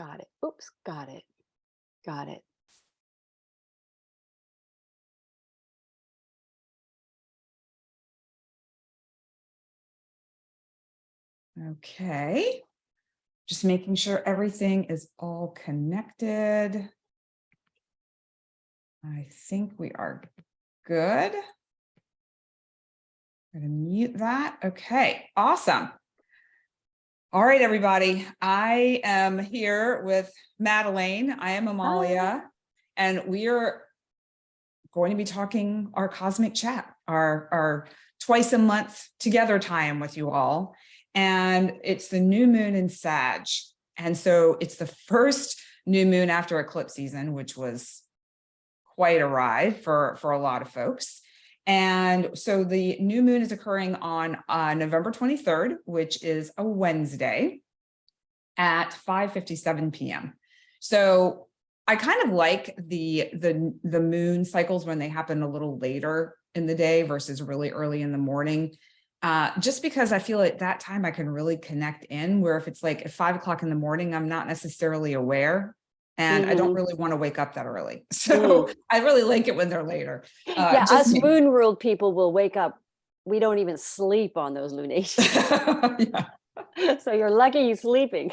Got it. Oops. Got it. Got it. Okay. Just making sure everything is all connected. I think we are good. I'm going to mute that. Okay, awesome. All right, everybody. I am here with Madeleine. I am Amalia, and we are going to be talking our cosmic chat, our twice a month together time with you all. And it's the new moon in Sag. And so it's the first new moon after eclipse season, which was quite a ride for a lot of folks. And so the new moon is occurring on November 23rd, which is a Wednesday at 5:57 p.m. So I kind of like the moon cycles when they happen a little later in the day versus really early in the morning. Just because I feel at that time I can really connect in, where if it's like at 5 o'clock in the morning, I'm not necessarily aware. And I don't really want to wake up that early. So I really like it when they're later. Yeah, us moon world people will wake up. We don't even sleep on those lunations. Yeah. So you're lucky you're sleeping.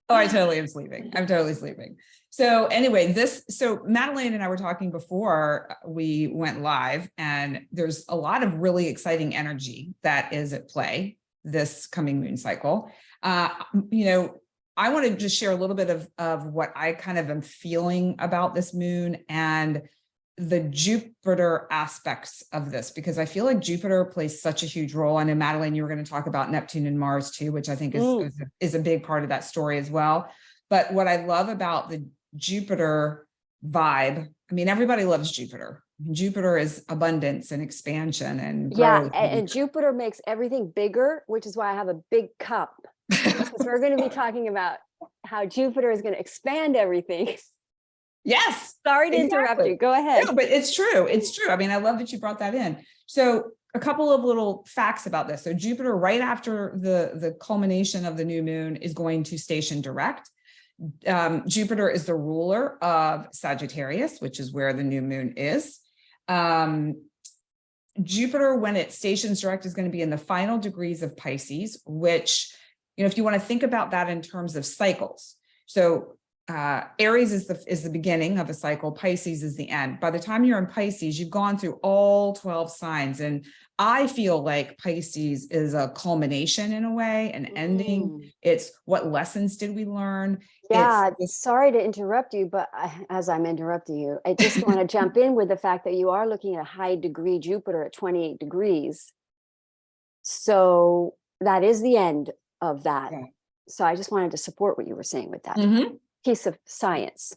Oh, I totally am sleeping. I'm totally sleeping. So anyway, so Madeleine and I were talking before we went live, and there's a lot of really exciting energy that is at play this coming moon cycle. I want to just share a little bit of what I kind of am feeling about this moon and the Jupiter aspects of this, because I feel like Jupiter plays such a huge role. I know, Madeleine, you were going to talk about Neptune and Mars too, which I think is a big part of that story as well. But what I love about the Jupiter vibe, I mean, everybody loves Jupiter. Jupiter is abundance and expansion and growth. Yeah, and Jupiter makes everything bigger, which is why I have a big cup. Because we're going to be talking about how Jupiter is going to expand everything. Yes. Sorry to interrupt you. Go ahead. No, but it's true. It's true. I mean, I love that you brought that in. So a couple of little facts about this. So Jupiter, right after the culmination of the new moon, is going to station direct. Jupiter is the ruler of Sagittarius, which is where the new moon is. Jupiter, when it stations direct, is going to be in the final degrees of Pisces, which, if you want to think about that in terms of cycles. So Aries is the beginning of a cycle. Pisces is the end. By the time you're in Pisces, you've gone through all 12 signs. And I feel like Pisces is a culmination in a way, an ending. It's what lessons did we learn? Yeah, sorry to interrupt you, but as I'm interrupting you, I just want to jump in with the fact that you are looking at a high degree Jupiter at 28 degrees. So that is the end of that. Okay. So I just wanted to support what you were saying with that piece of science.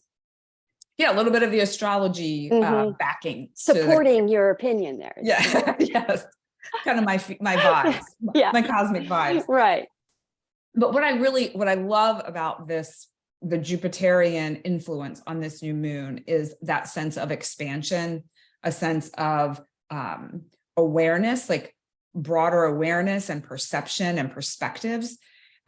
Yeah, a little bit of the astrology backing. Supporting your opinion there. Yeah, yes. Kind of my vibes, my cosmic vibes. Right. But what I love about this, the Jupiterian influence on this new moon, is that sense of expansion, a sense of awareness, like broader awareness and perception and perspectives.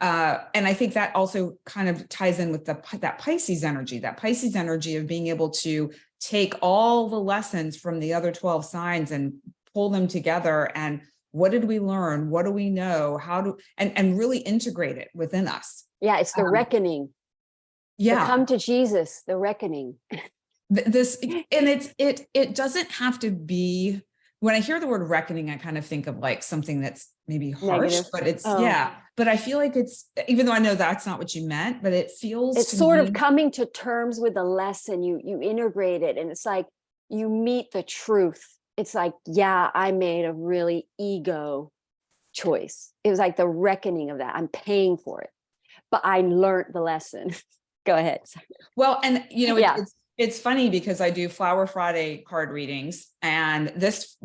And I think that also kind of ties in with that Pisces energy of being able to take all the lessons from the other 12 signs and pull them together. And what did we learn? What do we know? And really integrate it within us. Yeah, it's the reckoning. Yeah. Come to Jesus, the reckoning. It doesn't have to be, when I hear the word reckoning, I kind of think of like something that's maybe harsh, negative. But it's, but I feel like it's, even though I know that's not what you meant, but it feels, it's sort of coming to terms with the lesson, you integrate it, and it's like, you meet the truth. It's like, yeah, I made a really ego choice. It was like the reckoning of that. I'm paying for it, but I learned the lesson. Go ahead. Well, and it's funny because I do Flower Friday card readings, and this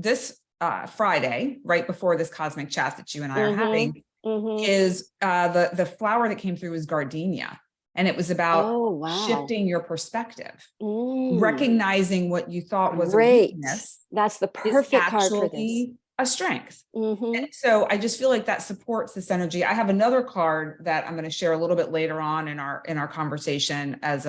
Friday, right before this cosmic chat that you and I are having, is the flower that came through was gardenia, and it was about shifting your perspective, recognizing what you thought was a weakness. That's the perfect card for this. a strength. Mhm. And so I just feel like that supports this energy. I have another card that I'm going to share a little bit later on in our conversation as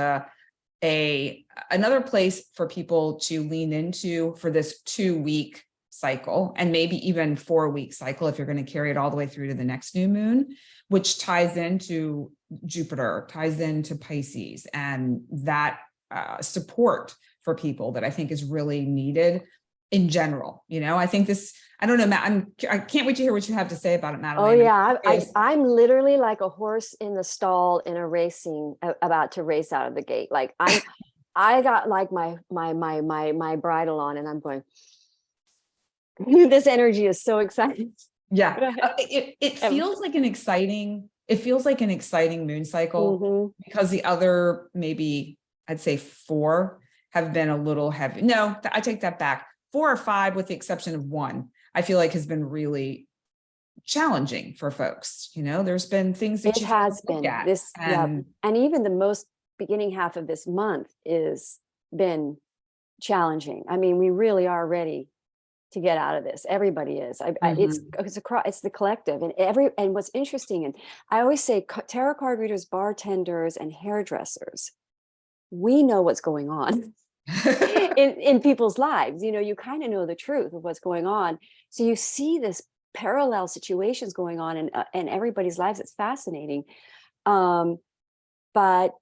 another place for people to lean into for this 2-week cycle, and maybe even 4-week cycle if you're going to carry it all the way through to the next new moon, which ties into Jupiter, ties into Pisces, and that support for people that I think is really needed in general. I think this, I don't know, Matt, I can't wait to hear what you have to say about it, Oh Madeleine. yeah, I'm literally like a horse in the stall in a racing, about to race out of the gate. Like I got like my bridle on, and I'm going. This energy is so exciting. Yeah, it feels like an exciting, moon cycle, Mhm. because the other, maybe I'd say 4 have been a little heavy. No, I take that back. 4 or 5, with the exception of 1, I feel like has been really challenging for folks. There's been things that It you has look been at, this, yeah, and and even the most beginning half of this month is been challenging. I mean, we really are ready to get out of this. Everybody is. It's the collective, and what's interesting, and I always say, tarot card readers, bartenders, and hairdressers, we know what's going on in people's lives. You kind of know the truth of what's going on, so you see this parallel situations going on in everybody's lives. It's fascinating, but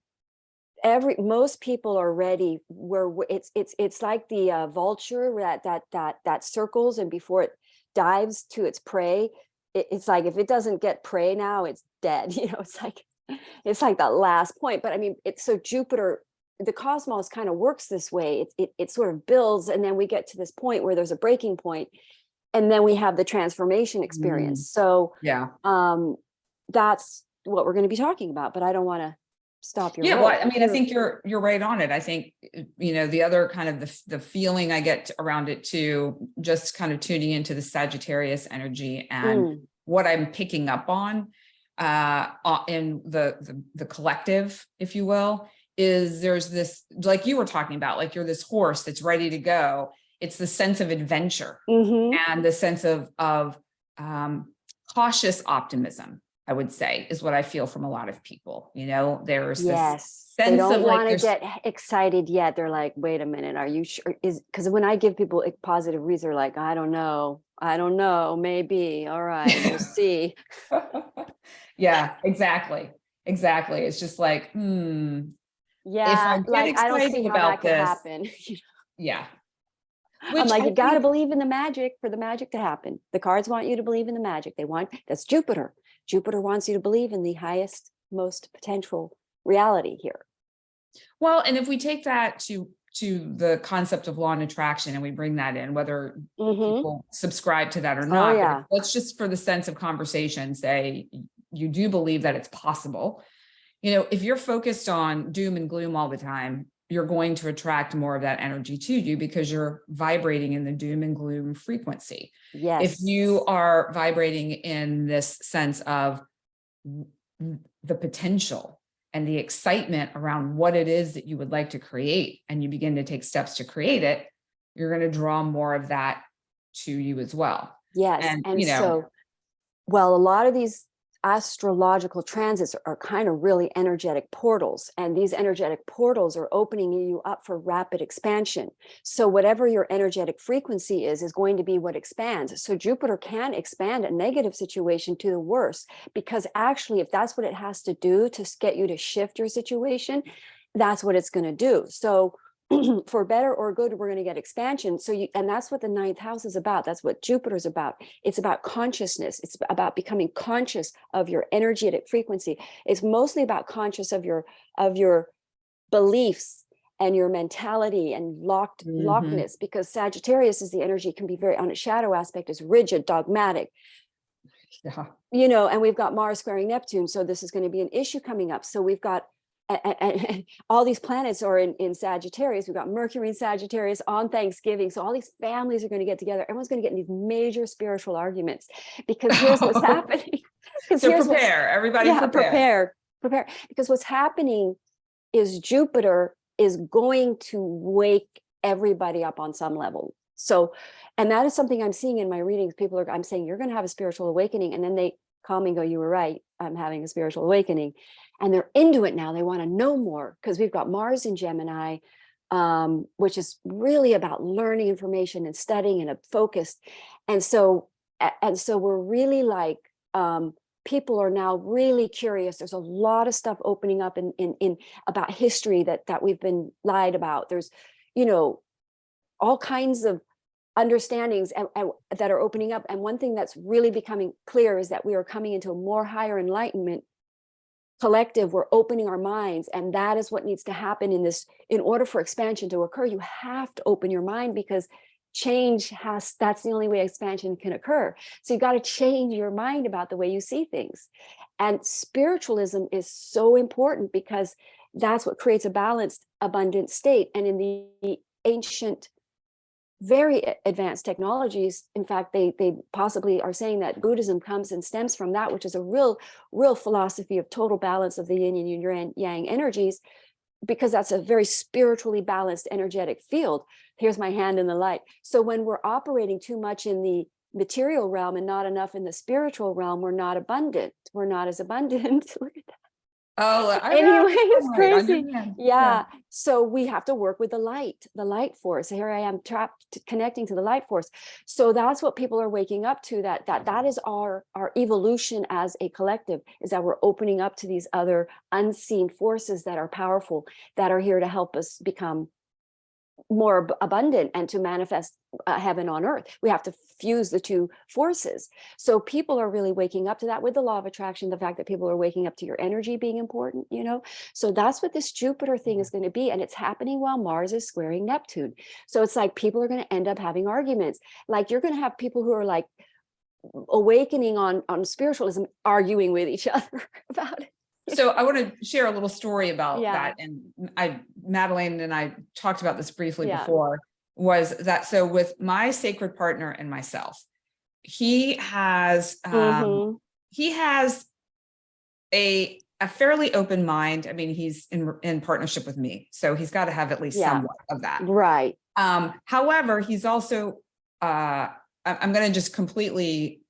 most people are ready. Where it's like the vulture that circles, and before it dives to its prey, it's like, if it doesn't get prey now, it's dead. It's like that last point. But I mean, so Jupiter, the cosmos kind of works this way. It sort of builds, and then we get to this point where there's a breaking point, and then we have the transformation experience. So yeah. That's what we're going to be talking about. But I don't want to stop your Well, I mean, I think you're right on it. I think, the other kind of the feeling I get around it too, just kind of tuning into the Sagittarius energy, and what I'm picking up on in the collective, if you will, is there's this, like you were talking about, like you're this horse that's ready to go. It's the sense of adventure, and the sense of cautious optimism, I would say, is what I feel from a lot of people. There's this sense they don't of like, want to get excited yet. They're like, wait a minute, are you sure? Because when I give people positive reads, they're like, I don't know, maybe, all right, we'll see. Yeah, exactly. It's just like, if I get like, I don't see excited how that about could this, happen. yeah. I'm like, you got to believe in the magic for the magic to happen. The cards want you to believe in the magic. That's Jupiter. Jupiter wants you to believe in the highest, most potential reality here. Well, and if we take that to the concept of law and attraction, and we bring that in, whether people subscribe to that or not, but let's just, for the sense of conversation, say you do believe that it's possible. If you're focused on doom and gloom all the time, you're going to attract more of that energy to you, because you're vibrating in the doom and gloom frequency. Yes. If you are vibrating in this sense of the potential and the excitement around what it is that you would like to create, and you begin to take steps to create it, you're going to draw more of that to you as well. Yes. And so, well, a lot of these astrological transits are kind of really energetic portals, and these energetic portals are opening you up for rapid expansion. So whatever your energetic frequency is going to be what expands. So Jupiter can expand a negative situation to the worse, because actually, if that's what it has to do to get you to shift your situation, that's what it's going to do. So for better or good, we're going to get expansion. And that's what the 9th house is about. That's what Jupiter's about. It's about consciousness. It's about becoming conscious of your energetic frequency. It's mostly about conscious of your beliefs and your mentality and lockedness, because Sagittarius is the energy, can be very, on its shadow aspect, is rigid, dogmatic. And we've got Mars squaring Neptune. So this is going to be an issue coming up. So we've got and all these planets are in Sagittarius. We've got Mercury in Sagittarius on Thanksgiving. So all these families are going to get together. Everyone's going to get in these major spiritual arguments, because here's what's happening. So everybody prepare. Because what's happening is Jupiter is going to wake everybody up on some level. So And that is something I'm seeing in my readings. I'm saying, you're going to have a spiritual awakening. And then they call me and go, you were right. I'm having a spiritual awakening. And they're into it now. They want to know more because we've got Mars in Gemini, which is really about learning information and studying and focused. And so we're really like, people are now really curious. There's a lot of stuff opening up in about history that we've been lied about. There's, all kinds of understandings and that are opening up. And one thing that's really becoming clear is that we are coming into a more higher enlightenment collective. We're opening our minds, and that is what needs to happen in order for expansion to occur. You have to open your mind, because that's the only way expansion can occur. So you got to change your mind about the way you see things. And spiritualism is so important, because that's what creates a balanced, abundant state. And in the ancient, very advanced technologies, in fact, they possibly are saying that Buddhism comes and stems from that, which is a real philosophy of total balance of the yin and yang energies, because that's a very spiritually balanced energetic field. Here's my hand in the light. So when we're operating too much in the material realm and not enough in the spiritual realm, we're not abundant. We're not as abundant. Look at that. Oh, Anyway, it's crazy. Yeah. Yeah. So we have to work with the light force. Here I am trapped, connecting to the light force. So that's what people are waking up to, that is our evolution as a collective, is that we're opening up to these other unseen forces that are powerful, that are here to help us become more abundant and to manifest heaven on earth. We have to fuse the two forces. So people are really waking up to that with the law of attraction, the fact that people are waking up to your energy being important, So that's what this Jupiter thing is going to be. And it's happening while Mars is squaring Neptune. So it's like people are going to end up having arguments. Like you're going to have people who are like awakening on spiritualism, arguing with each other about it. So I want to share a little story about Yeah. that. And Madeleine and I talked about this briefly Yeah. before, was that, so with my sacred partner and myself, he has a fairly open mind. I mean, he's in partnership with me, so he's got to have at least somewhat of that. Right. However, he's also, I'm going to just completely,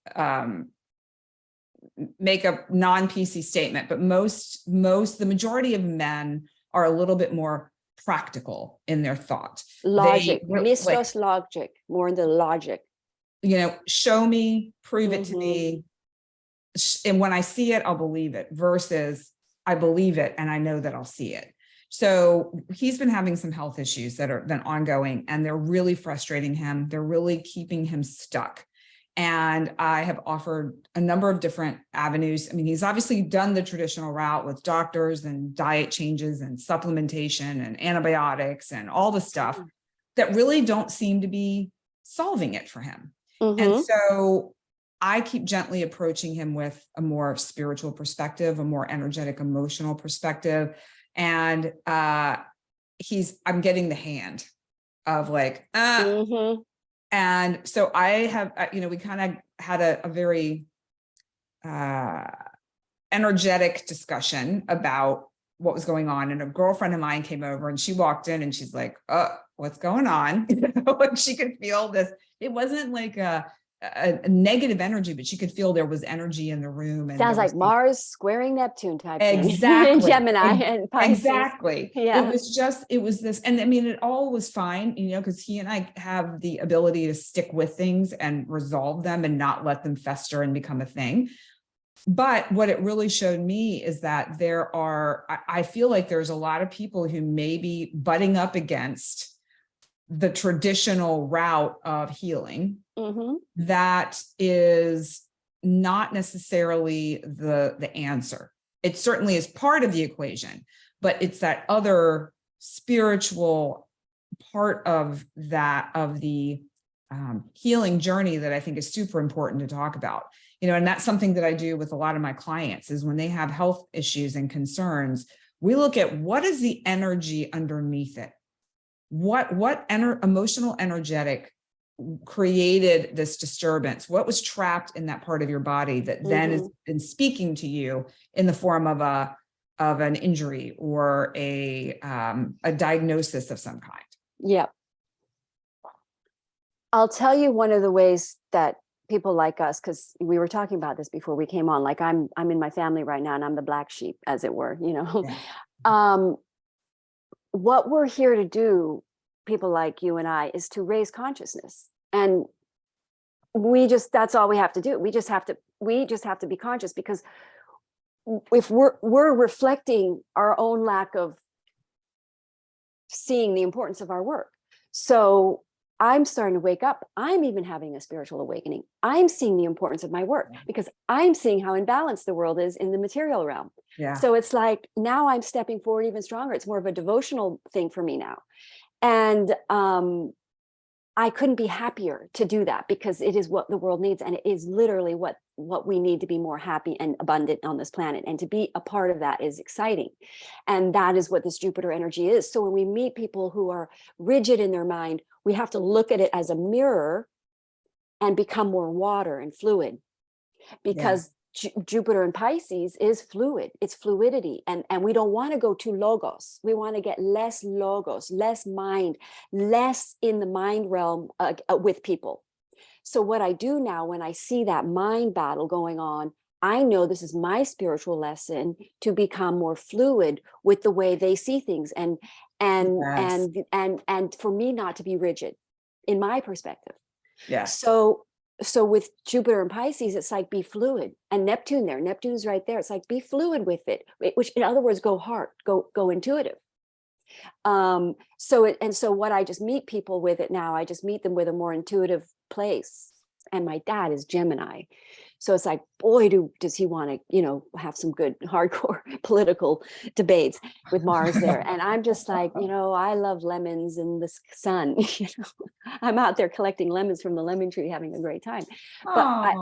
make a non-PC statement, but the majority of men are a little bit more practical in their thought. Logic, logic, more in the logic. Show me, prove it to me. And when I see it, I'll believe it, versus I believe it and I know that I'll see it. So he's been having some health issues that have been ongoing, and they're really frustrating him. They're really keeping him stuck. And I have offered a number of different avenues. I mean, he's obviously done the traditional route with doctors and diet changes and supplementation and antibiotics and all the stuff that really don't seem to be solving it for him. And so I keep gently approaching him with a more spiritual perspective, a more energetic, emotional perspective. And I'm getting the hand of like, And so I have, we kind of had a very energetic discussion about what was going on. And a girlfriend of mine came over and she walked in and she's like, what's going on? And she could feel this. It wasn't like a negative energy, but she could feel there was energy in the room. And sounds like Mars squaring Neptune type exactly. thing. Gemini and Pisces. Exactly. Yeah. It was this, and I mean, it all was fine, because he and I have the ability to stick with things and resolve them and not let them fester and become a thing. But what it really showed me is that I feel like there's a lot of people who may be butting up against the traditional route of healing that is not necessarily the answer. It certainly is part of the equation, but it's that other spiritual part of the healing journey that I think is super important to talk about. And that's something that I do with a lot of my clients, is when they have health issues and concerns, we look at what is the energy underneath it. What emotional energetic created this disturbance? What was trapped in that part of your body that then has been speaking to you in the form of an injury or a diagnosis of some kind? Yeah. I'll tell you one of the ways that people like us, because we were talking about this before we came on, like I'm in my family right now and I'm the black sheep, as it were, Yeah. um, what we're here to do, people like you and I, is to raise consciousness. And that's all we have to do. We just have to be conscious, because if we're reflecting our own lack of seeing the importance of our work. So I'm starting to wake up. I'm even having a spiritual awakening. I'm seeing the importance of my work because I'm seeing how imbalanced the world is in the material realm. Yeah. So it's like now I'm stepping forward even stronger. It's more of a devotional thing for me now. And I couldn't be happier to do that, because it is what the world needs. And it is literally what we need to be more happy and abundant on this planet. And to be a part of that is exciting. And that is what this Jupiter energy is. So when we meet people who are rigid in their mind, we have to look at it as a mirror and become more water and fluid, because Jupiter in Pisces is fluid. It's fluidity. And we don't want to go to logos. We want to get less logos, less mind, less in the mind realm with people. So what I do now, when I see that mind battle going on, I know this is my spiritual lesson to become more fluid with the way they see things, and for me not to be rigid in my perspective. Yeah. So with Jupiter and Pisces, it's like be fluid, and Neptune's right there. It's like be fluid with it, which in other words, go hard, go intuitive. So what I just meet people with it now, I just meet them with a more intuitive place. And my dad is Gemini. So it's like, boy, does he want to, have some good hardcore political debates with Mars there. And I'm just like, I love lemons in the sun. I'm out there collecting lemons from the lemon tree, having a great time. But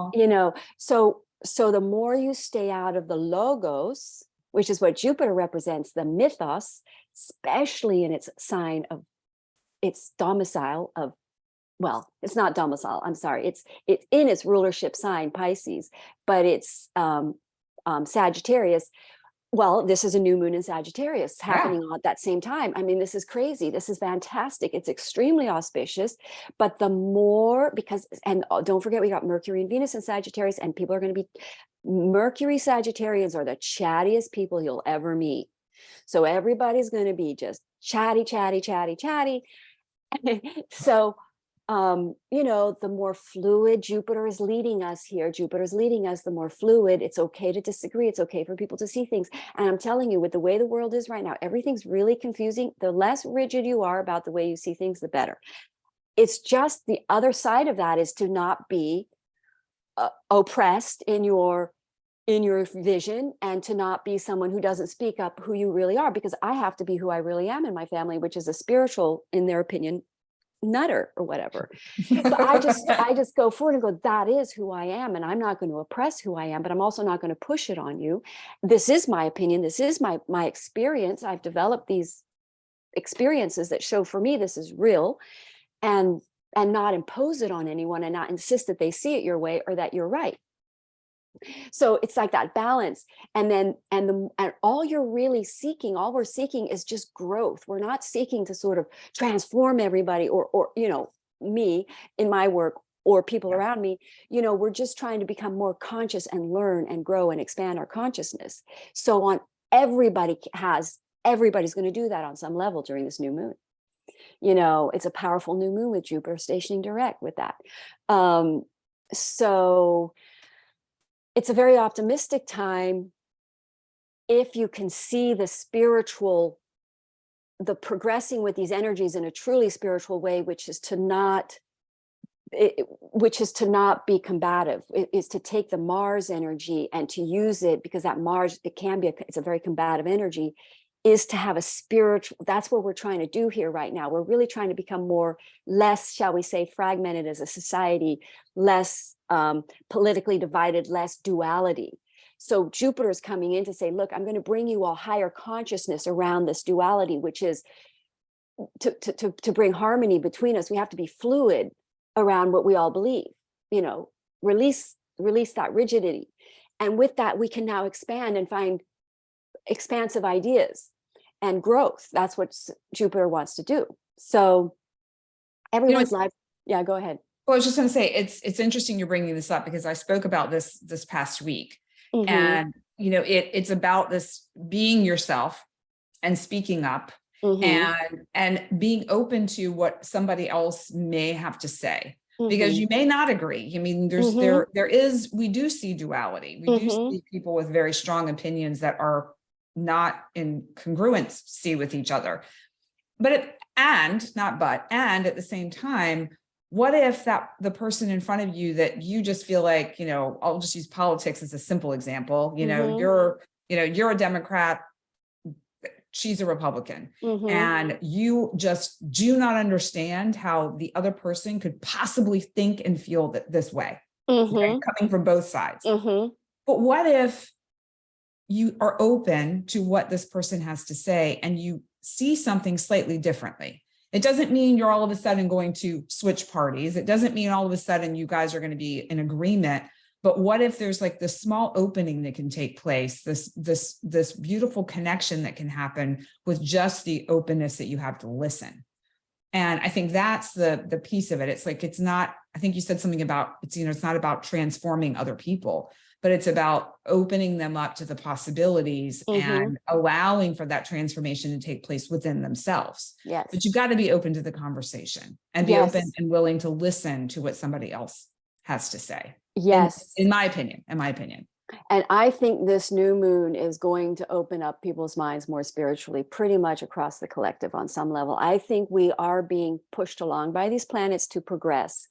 so the more you stay out of the logos, which is what Jupiter represents, the mythos, especially in its sign of its domicile of, well, it's not domicile, I'm sorry, it's in its rulership sign, Pisces, but it's Sagittarius. Well, this is a new moon in Sagittarius happening at that same time. I mean, this is crazy. This is fantastic. It's extremely auspicious. But the more, and don't forget, we got Mercury and Venus in Sagittarius, and people are going to be, Mercury Sagittarians are the chattiest people you'll ever meet. So everybody's going to be just chatty. So the more fluid Jupiter is leading us here, the more fluid. It's okay to disagree. It's okay for people to see things. And I'm telling you, with the way the world is right now, everything's really confusing. The less rigid you are about the way you see things, the better. It's just the other side of that is to not be oppressed in your vision, and to not be someone who doesn't speak up who you really are, because I have to be who I really am in my family, which is a spiritual, in their opinion, nutter or whatever. But I just go forward and go, that is who I am, and I'm not going to oppress who I am, but I'm also not going to push it on you. This is my opinion. This is my experience. I've developed these experiences that show for me this is real, and not impose it on anyone, and not insist that they see it your way or that you're right. So it's like that balance. And then, and all we're seeking is just growth. We're not seeking to sort of transform everybody or me in my work, or people around me. We're just trying to become more conscious and learn and grow and expand our consciousness. So everybody's going to do that on some level during this new moon. It's a powerful new moon with Jupiter stationing direct with that. So it's a very optimistic time if you can see the progressing with these energies in a truly spiritual way, which is to not be combative. It is to take the Mars energy and to use it, because that Mars, it's a very combative energy, is to have a spiritual, that's what we're trying to do here right now. We're really trying to become less, shall we say, fragmented as a society, less politically divided, less duality. So Jupiter is coming in to say, look, I'm going to bring you all higher consciousness around this duality, which is to bring harmony between us. We have to be fluid around what we all believe, release that rigidity. And with that, we can now expand and find expansive ideas and growth. That's what Jupiter wants to do. So everyone's life. Yeah, go ahead. Well, I was just going to say, it's interesting you're bringing this up because I spoke about this past week, Mm-hmm. and it's about this being yourself and speaking up, Mm-hmm. and being open to what somebody else may have to say, because Mm-hmm. you may not agree. I mean, Mm-hmm. we do see duality. We do Mm-hmm. see people with very strong opinions that are not in congruency with each other. And at the same time, what if that the person in front of you that you just feel like, I'll just use politics as a simple example, Mm-hmm. you're a Democrat, she's a Republican, Mm-hmm. and you just do not understand how the other person could possibly think and feel this way, okay, Mm-hmm. coming from both sides. Mm-hmm. But what if you are open to what this person has to say and you see something slightly differently? It doesn't mean you're all of a sudden going to switch parties. It doesn't mean all of a sudden you guys are going to be in agreement. But what if there's like this small opening that can take place, this beautiful connection that can happen with just the openness that you have to listen? And I think that's the piece of it. It's like, it's not, I think you said something about it's not about transforming other people, but it's about opening them up to the possibilities Mm-hmm. and allowing for that transformation to take place within themselves. Yes. But you've got to be open to the conversation and be open and willing to listen to what somebody else has to say. Yes. In my opinion. And I think this new moon is going to open up people's minds more spiritually, pretty much across the collective on some level. I think we are being pushed along by these planets to progress.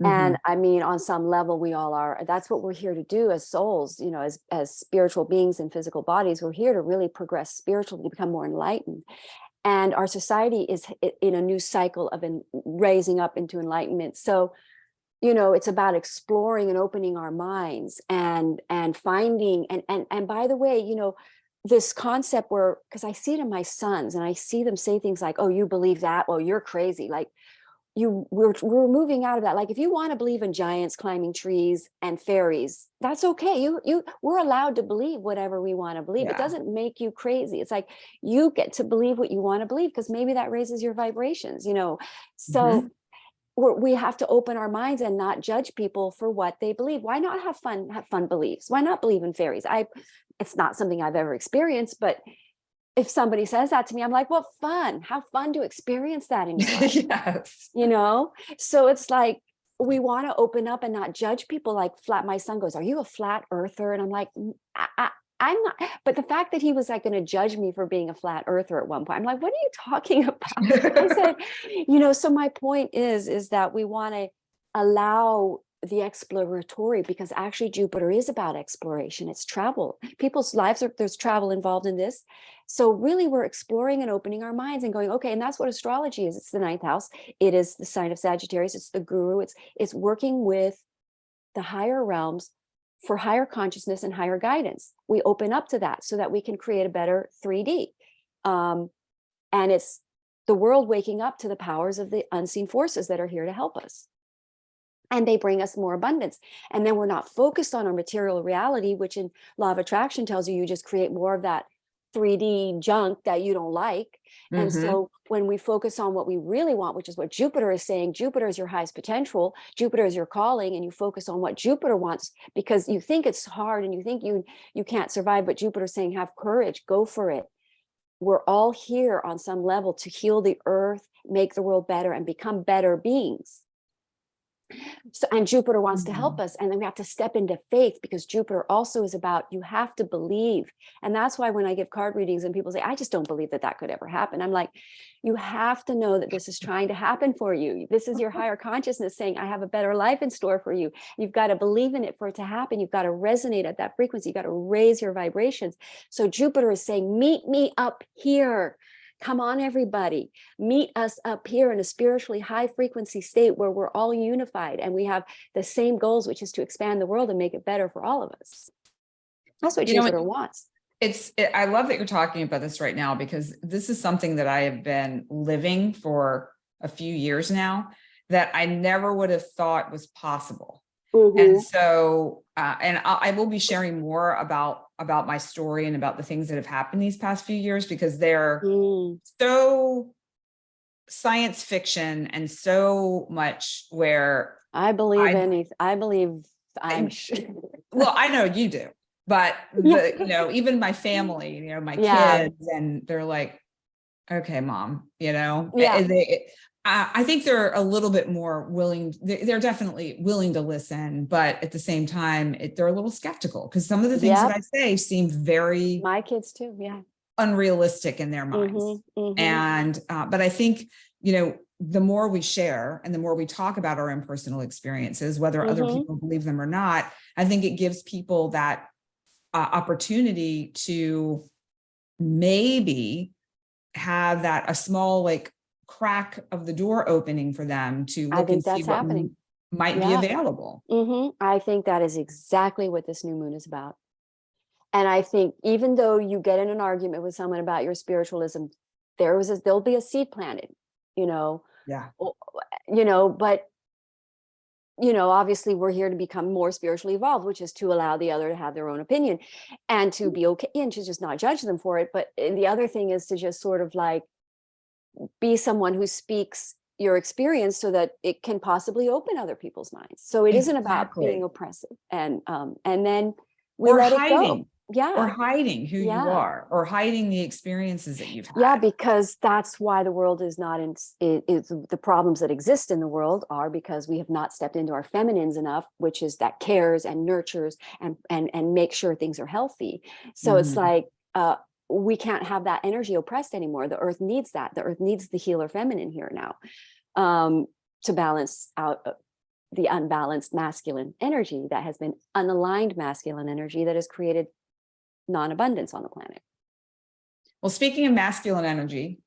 And I mean, on some level, we all are. That's what we're here to do as souls, as spiritual beings in physical bodies. We're here to really progress spiritually, to become more enlightened. And our society is in a new cycle of raising up into enlightenment. So, it's about exploring and opening our minds and finding, and by the way, this concept where, because I see it in my sons and I see them say things like, oh, you believe that? Well, you're crazy. Like, we're moving out of that. Like, if you want to believe in giants climbing trees and fairies, that's okay. We're allowed to believe whatever we want to believe. It doesn't make you crazy. It's like, you get to believe what you want to believe, because maybe that raises your vibrations, so we have to open our minds and not judge people for what they believe. Why not have fun beliefs? Why not believe in fairies? It's not something I've ever experienced, but if somebody says that to me, I'm like, well, fun. How fun to experience that in your life. Yes. So it's like, we want to open up and not judge people. Like, my son goes, are you a flat earther? And I'm like, I'm not. But the fact that he was like going to judge me for being a flat earther at one point, I'm like, what are you talking about? I said, so my point is that we want to allow the exploratory, because actually Jupiter is about exploration. It's travel. People's lives there's travel involved in this. So really, we're exploring and opening our minds and going, okay, and that's what astrology is. It's the 9th house. It is the sign of Sagittarius. It's the guru. It's working with the higher realms for higher consciousness and higher guidance. We open up to that so that we can create a better 3D. And it's the world waking up to the powers of the unseen forces that are here to help us. And they bring us more abundance. And then we're not focused on our material reality, which in law of attraction tells you just create more of that 3D junk that you don't like. And so when we focus on what we really want, which is what Jupiter is saying, Jupiter is your highest potential, Jupiter is your calling, and you focus on what Jupiter wants, because you think it's hard and you think you can't survive, but Jupiter is saying, have courage, go for it. We're all here on some level to heal the earth, make the world better, and become better beings. So, and Jupiter wants to help us. And then we have to step into faith, because Jupiter also is about, you have to believe. And that's why when I give card readings and people say, I just don't believe that could ever happen, I'm like, you have to know that this is trying to happen for you. This is your higher consciousness saying, I have a better life in store for you. You've got to believe in it for it to happen. You've got to resonate at that frequency. You've got to raise your vibrations. So Jupiter is saying, meet me up here. Come on, everybody, meet us up here in a spiritually high frequency state where we're all unified and we have the same goals, which is to expand the world and make it better for all of us. That's what Jupiter wants. I love that you're talking about this right now, because this is something that I have been living for a few years now that I never would have thought was possible. And so, and I will be sharing more about my story and about the things that have happened these past few years, because they're so science fiction and so much where I believe I, anything. I believe I'm sure. well, I know you do, but Yeah. even my family, my Yeah. kids, and they're like, okay, mom, Yeah. I think they're a little bit more willing. They're definitely willing to listen, but at the same time, they're a little skeptical because some of the things that Yep. I say seem very My kids too. Yeah. unrealistic in their minds. And, but I think, the more we share and the more we talk about our own personal experiences, whether other people believe them or not, I think it gives people that opportunity to maybe have that a small crack of the door opening for them to I look and think see that's what happening. might be Yeah. available. I think that is exactly what this new moon is about. And I think even though you get in an argument with someone about your spiritualism, there'll be a seed planted, Yeah. but obviously we're here to become more spiritually evolved, which is to allow the other to have their own opinion and to be okay and to just not judge them for it. But the other thing is to just sort of be someone who speaks your experience so that it can possibly open other people's minds. So it isn't about being Exactly. oppressive. And then we Or let it go. hiding, or Yeah. hiding who you Yeah. are, or hiding the experiences that you've Yeah, had. because that's why the world is not the problems that exist in the world are because we have not stepped into our feminines enough, which is that cares and nurtures and make sure things are healthy. So it's we can't have that energy oppressed anymore. The earth needs that. The earth needs the healer feminine here now, to balance out the unbalanced masculine energy that has been unaligned masculine energy that has created non-abundance on the planet. Well, speaking of masculine energy,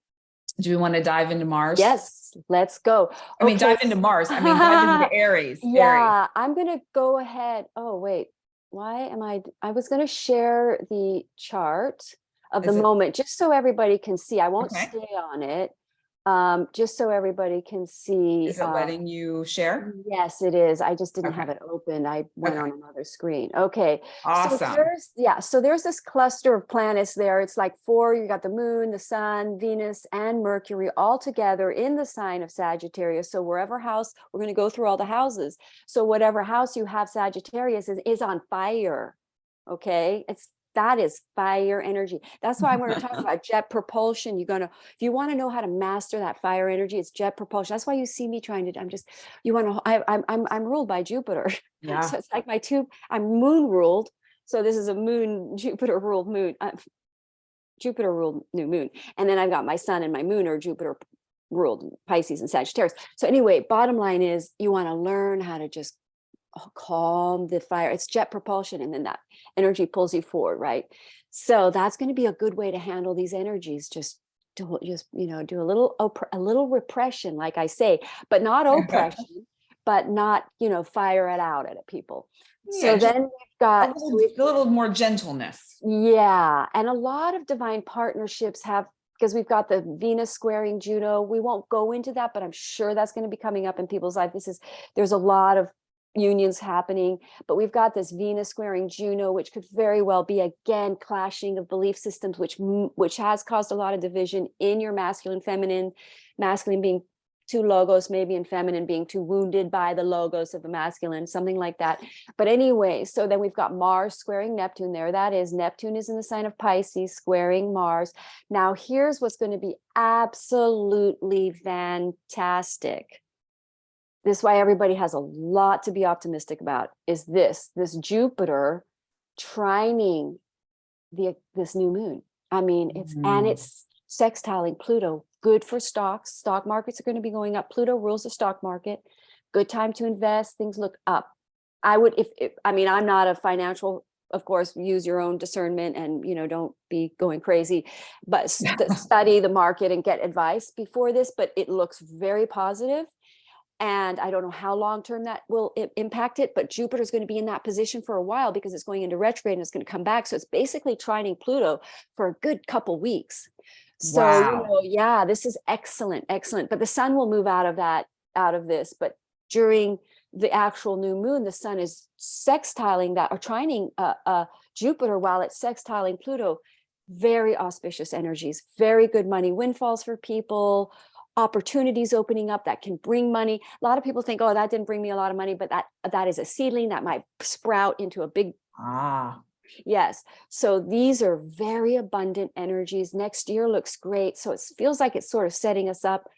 do we want to dive into Mars? Yes, let's go. I mean, dive into Mars. I mean, dive into the Aries. Yeah, I'm going to go ahead. Oh, wait. Why am I was going to share the chart of the moment just so everybody can see. I won't stay on it. Just so everybody can see. Is it letting you share? Yes, it is. I just didn't have it open. I went on another screen. Okay. Awesome. So there's this cluster of planets there. It's like four. You got the moon, the sun, Venus, and Mercury all together in the sign of Sagittarius. So wherever house, we're going to go through all the houses. So whatever house you have Sagittarius is on fire. Okay. That is fire energy. That's why I'm going to talk about jet propulsion. If you want to know how to master that fire energy, it's jet propulsion. That's why you see me trying to, I'm ruled by Jupiter. Yeah. So it's like I'm moon ruled. So this is a moon, Jupiter ruled moon, Jupiter ruled new moon. And then I've got my sun and my moon are Jupiter ruled Pisces and Sagittarius. So anyway, bottom line is you want to learn how to just calm the fire. It's jet propulsion, and then that energy pulls you forward, right? So that's going to be a good way to handle these energies. Just do a little repression, like I say, but not oppression, but not fire it out at people. Yeah, so then we've got a little more gentleness. Yeah, and a lot of divine partnerships have, because we've got the Venus squaring Juno. We won't go into that, but I'm sure that's going to be coming up in people's life. There's a lot of unions happening, but we've got this Venus squaring Juno, which could very well be again clashing of belief systems, which has caused a lot of division in your masculine, feminine, masculine being too logos maybe, and feminine being too wounded by the logos of the masculine, something like that. But anyway, so then we've got Mars squaring Neptune there. That is, Neptune is in the sign of Pisces squaring Mars. Now here's what's going to be absolutely fantastic. This is why everybody has a lot to be optimistic about, is this Jupiter trining this new moon. I mean, it's sextiling Pluto, good for stocks. Stock markets are going to be going up. Pluto rules the stock market. Good time to invest. Things look up. I'm not a financial, of course, use your own discernment and, don't be going crazy, but study the market and get advice before this, but it looks very positive. And I don't know how long-term that will impact it, but Jupiter is going to be in that position for a while because it's going into retrograde and it's going to come back. So it's basically trining Pluto for a good couple weeks. So, wow. This is excellent. But the sun will move out of this. But during the actual new moon, the sun is sextiling that or trining Jupiter while it's sextiling Pluto. Very auspicious energies, very good money windfalls for people. opportunities opening up that can bring money. A lot of people think, oh, that didn't bring me a lot of money, but that is a seedling that might sprout into a big. Yes. So these are very abundant energies. Next year looks great. So it feels like it's sort of setting us up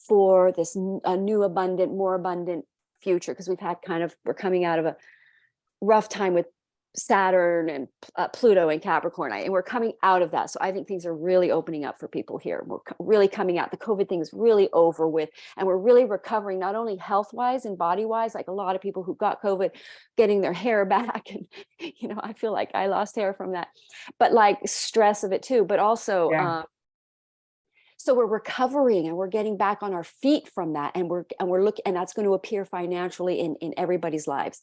for this a new abundant, more abundant future, because we're coming out of a rough time with Saturn and Pluto and Capricorn, and we're coming out of that. So I think things are really opening up for people here. We're really coming out. The COVID thing is really over with, and we're really recovering, not only health wise and body wise, like a lot of people who got COVID getting their hair back, and I feel like I lost hair from that, but like stress of it too, but also so we're recovering and we're getting back on our feet from that, and we're looking, and that's going to appear financially in everybody's lives.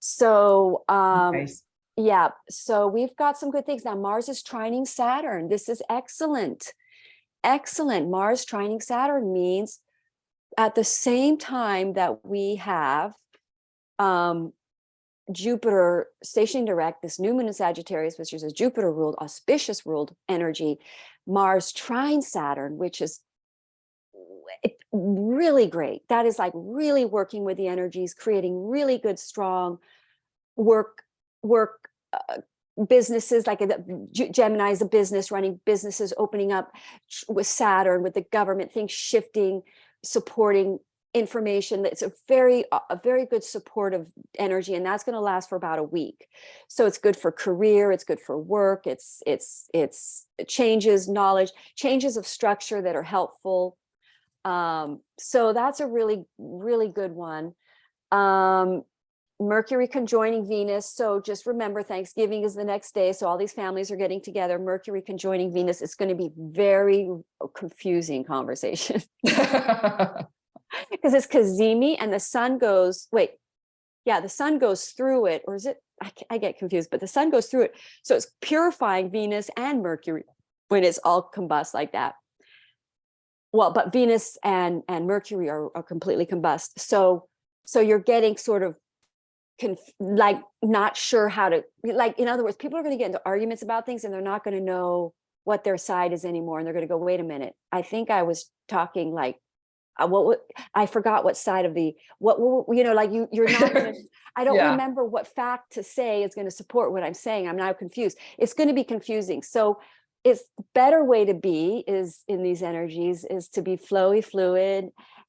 So Nice. yeah, so we've got some good things. Now Mars is trining Saturn. This is excellent. Excellent. Mars trining Saturn means at the same time that we have Jupiter stationing direct, this new moon in Sagittarius, which is a Jupiter ruled, auspicious ruled energy, Mars trine Saturn, which is really great. That is like really working with the energies, creating really good, strong work businesses, like Gemini is a business, running businesses, opening up with Saturn, with the government, things shifting, supporting information. It's a very good supportive energy, and that's going to last for about a week. So it's good for career, it's good for work, it's changes, knowledge, changes of structure that are helpful. So that's a really, really good one. Mercury conjoining Venus. So just remember, Thanksgiving is the next day. So all these families are getting together. Mercury conjoining Venus. It's going to be very confusing conversation. Because it's Cazimi and the sun goes, the sun goes through it, or is it? I get confused, but the sun goes through it. So it's purifying Venus and Mercury when it's all combust like that. Well, but Venus and Mercury are completely combust. So you're getting sort of like not sure how to, like, in other words, people are going to get into arguments about things and they're not going to know what their side is anymore. And they're going to go, wait a minute, I think I was talking like, I forgot what side of like you're not going to, I don't remember what fact to say is going to support what I'm saying. I'm now confused. It's going to be confusing. So it's the better way to be is in these energies is to be flowy, fluid,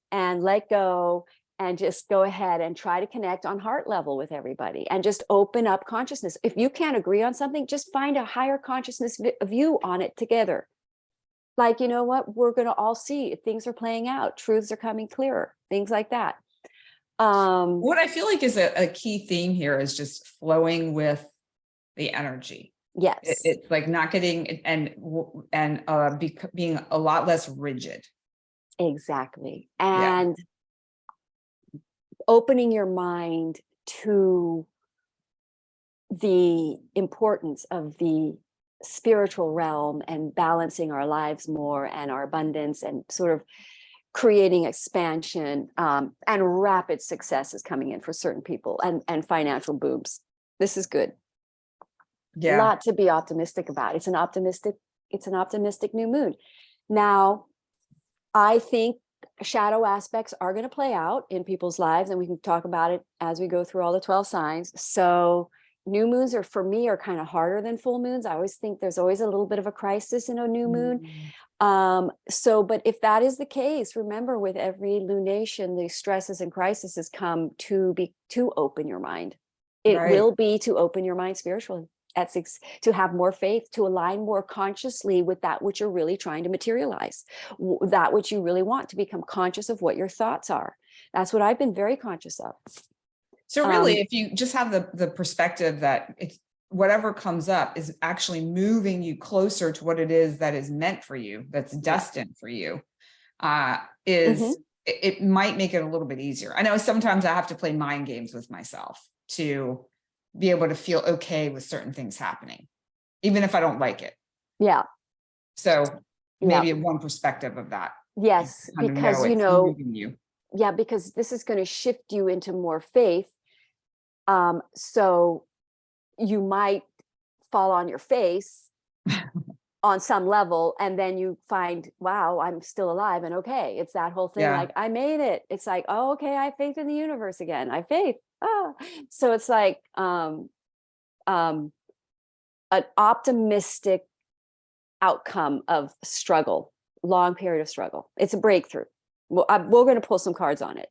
and let go, and just go ahead and try to connect on heart level with everybody and just open up consciousness. If you can't agree on something, just find a higher consciousness view on it together. Like, you know what, we're going to all see if things are playing out, truths are coming clearer, things like that. What I feel like is a key theme here is just flowing with the energy. Yes. It's like not getting being a lot less rigid. Exactly. And opening your mind to the importance of the spiritual realm and balancing our lives more and our abundance and sort of creating expansion, and rapid success is coming in for certain people, and financial booms. This is good. A lot to be optimistic about. It's an optimistic new moon. Now, I think shadow aspects are going to play out in people's lives, and we can talk about it as we go through all the 12 signs. So new moons for me are kind of harder than full moons. I always think there's always a little bit of a crisis in a new moon. But if that is the case, remember, with every lunation, the stresses and crises come to open your mind. It will be to open your mind spiritually. To have more faith, to align more consciously with that which you're really trying to materialize, that which you really want, to become conscious of what your thoughts are. That's what I've been very conscious of. So really, if you just have the perspective that it's whatever comes up is actually moving you closer to what it is that is meant for you, that's destined for you, it might make it a little bit easier. I know sometimes I have to play mind games with myself to be able to feel okay with certain things happening, even if I don't like it. Yeah. So maybe one perspective of that. Yes, because because this is going to shift you into more faith. So you might fall on your face on some level, and then you find, wow, I'm still alive and okay. It's that whole thing, Yeah. like, I made it. It's like, oh, okay, I have faith in the universe again. I have faith. So it's like an optimistic outcome of struggle, long period of struggle. It's a breakthrough. Well, we're going to pull some cards on it.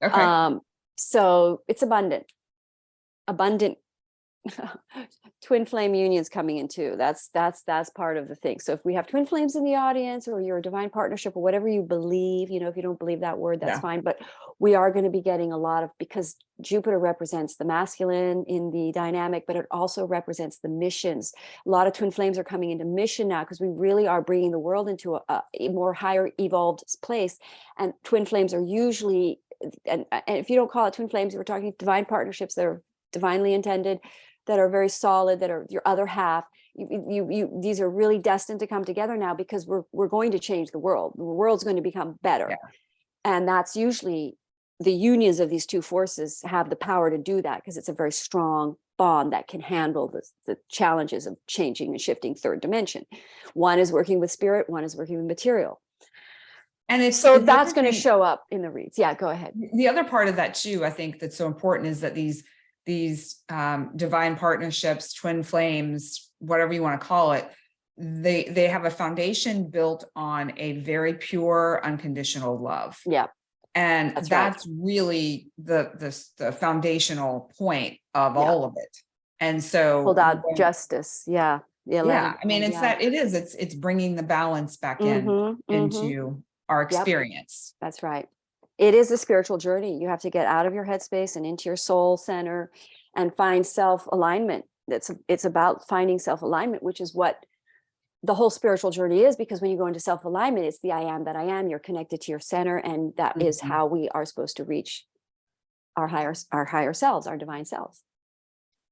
Okay. So it's abundant twin flame unions coming in too. That's part of the thing. So if we have twin flames in the audience, or you're a divine partnership, or whatever you believe, if you don't believe that word, that's fine. But we are going to be getting a lot of, because Jupiter represents the masculine in the dynamic, but it also represents the missions. A lot of twin flames are coming into mission now, because we really are bringing the world into a more higher evolved place. And twin flames are usually, and if you don't call it twin flames, we're talking divine partnerships that are divinely intended, that are very solid, that are your other half. These are really destined to come together now, because we're going to change the world. The world's going to become better. Yeah. And that's usually the unions of these two forces have the power to do that, because it's a very strong bond that can handle the challenges of changing and shifting third dimension. One is working with spirit, one is working with material. And it's so that's going to show up in the reads. Yeah, go ahead. The other part of that too, I think that's so important, is that these divine partnerships, twin flames, whatever you want to call it, they have a foundation built on a very pure, unconditional love. Yeah. And that's really the foundational point of all of it. And so pulled out justice. Yeah. Yeah. I mean, it's bringing the balance back into our experience. Yep. That's right. It is a spiritual journey. You have to get out of your headspace and into your soul center and find self-alignment. It's about finding self-alignment, which is what the whole spiritual journey is, because when you go into self-alignment, it's the I am that I am. You're connected to your center, and that is how we are supposed to reach our higher selves, our divine selves.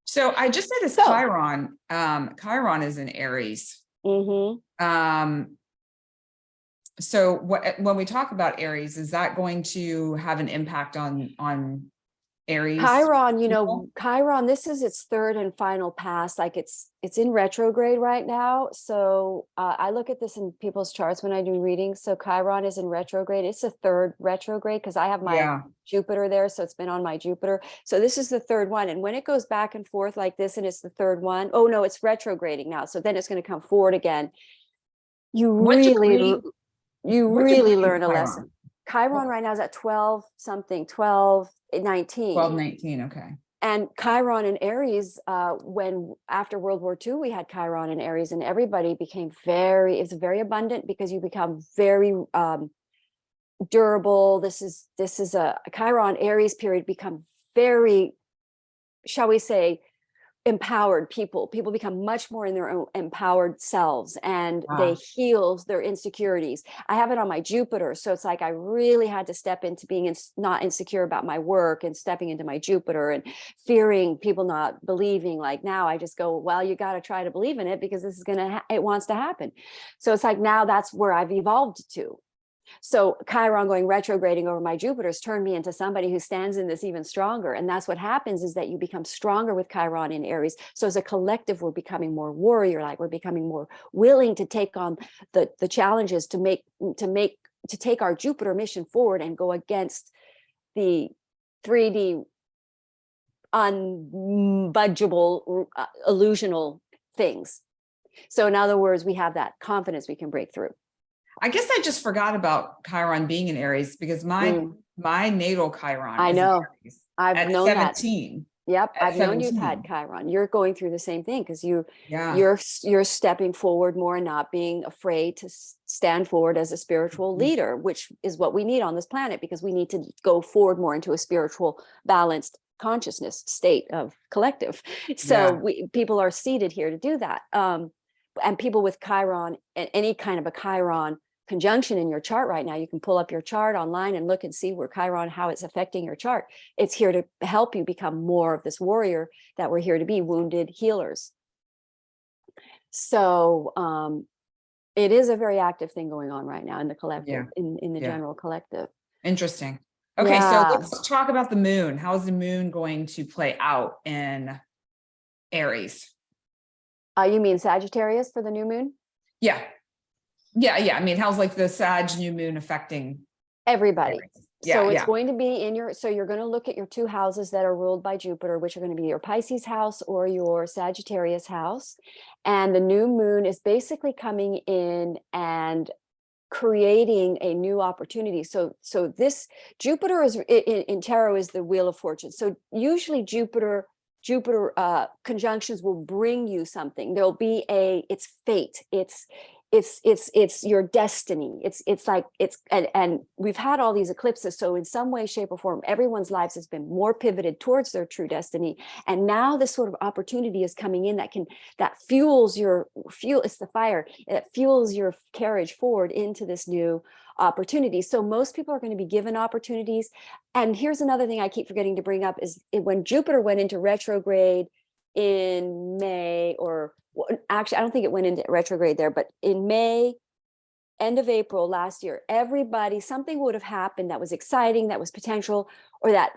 So I just did a Chiron. Chiron is in Aries. So when we talk about Aries, is that going to have an impact on Aries? Chiron, Chiron, this is its third and final pass. Like it's in retrograde right now. So I look at this in people's charts when I do readings. So Chiron is in retrograde. It's a third retrograde, because I have my Jupiter there. So it's been on my Jupiter. So this is the third one. And when it goes back and forth like this, and it's the third one, oh no, it's retrograding now. So then it's going to come forward again. You really learn a lesson. Chiron right now is at 12 something, 1219. 1219, okay. And Chiron in Aries, when after World War II, we had Chiron in Aries, and everybody became it's very abundant, because you become very durable. This is a Chiron Aries period, become very, shall we say, empowered people become much more in their own empowered selves, and they heal their insecurities. I have it on my Jupiter, so it's like I really had to step into being not insecure about my work, and stepping into my Jupiter and fearing people not believing. Like now I just go, well, you got to try to believe in it, because this is it wants to happen. So it's like now that's where I've evolved to. So Chiron going retrograding over my Jupiter's turned me into somebody who stands in this even stronger. And that's what happens, is that you become stronger with Chiron in Aries. So as a collective, we're becoming more warrior-like. We're becoming more willing to take on the challenges, to take our Jupiter mission forward and go against the 3D unbudgeable, illusional things. So in other words, we have that confidence we can break through. I guess I just forgot about Chiron being in Aries, because my natal Chiron. I know. I've known 17. That. Yep, I've known you've had Chiron. You're going through the same thing, because you're stepping forward more and not being afraid to stand forward as a spiritual leader, which is what we need on this planet, because we need to go forward more into a spiritual, balanced consciousness state of collective. So people are seated here to do that. And people with Chiron, and any kind of a Chiron conjunction in your chart right now, you can pull up your chart online and look and see where Chiron, how it's affecting your chart. It's here to help you become more of this warrior that we're here to be, wounded healers. So it is a very active thing going on right now in the collective, in the general collective. Interesting. Okay, so let's talk about the moon. How is the moon going to play out in Aries? You mean Sagittarius for the new moon? Yeah. Yeah. I mean, how's like the Sag new moon affecting Everybody. Aries? So it's Yeah. going to be in your, so you're going to look at your two houses that are ruled by Jupiter, which are going to be your Pisces house or your Sagittarius house. And the new moon is basically coming in and creating a new opportunity. So this Jupiter is in tarot is the wheel of fortune. So usually Jupiter conjunctions will bring you something. There'll be it's fate. It's your destiny. It's like and we've had all these eclipses. So in some way, shape, or form, everyone's lives has been more pivoted towards their true destiny. And now this sort of opportunity is coming in that fuels your fuel. It's the fire that fuels your carriage forward into this new opportunity. So most people are going to be given opportunities. And here's another thing I keep forgetting to bring up is when Jupiter went into retrograde in May, or actually, I don't think it went into retrograde there, but in May, end of April last year, something would have happened that was exciting, that was potential, or that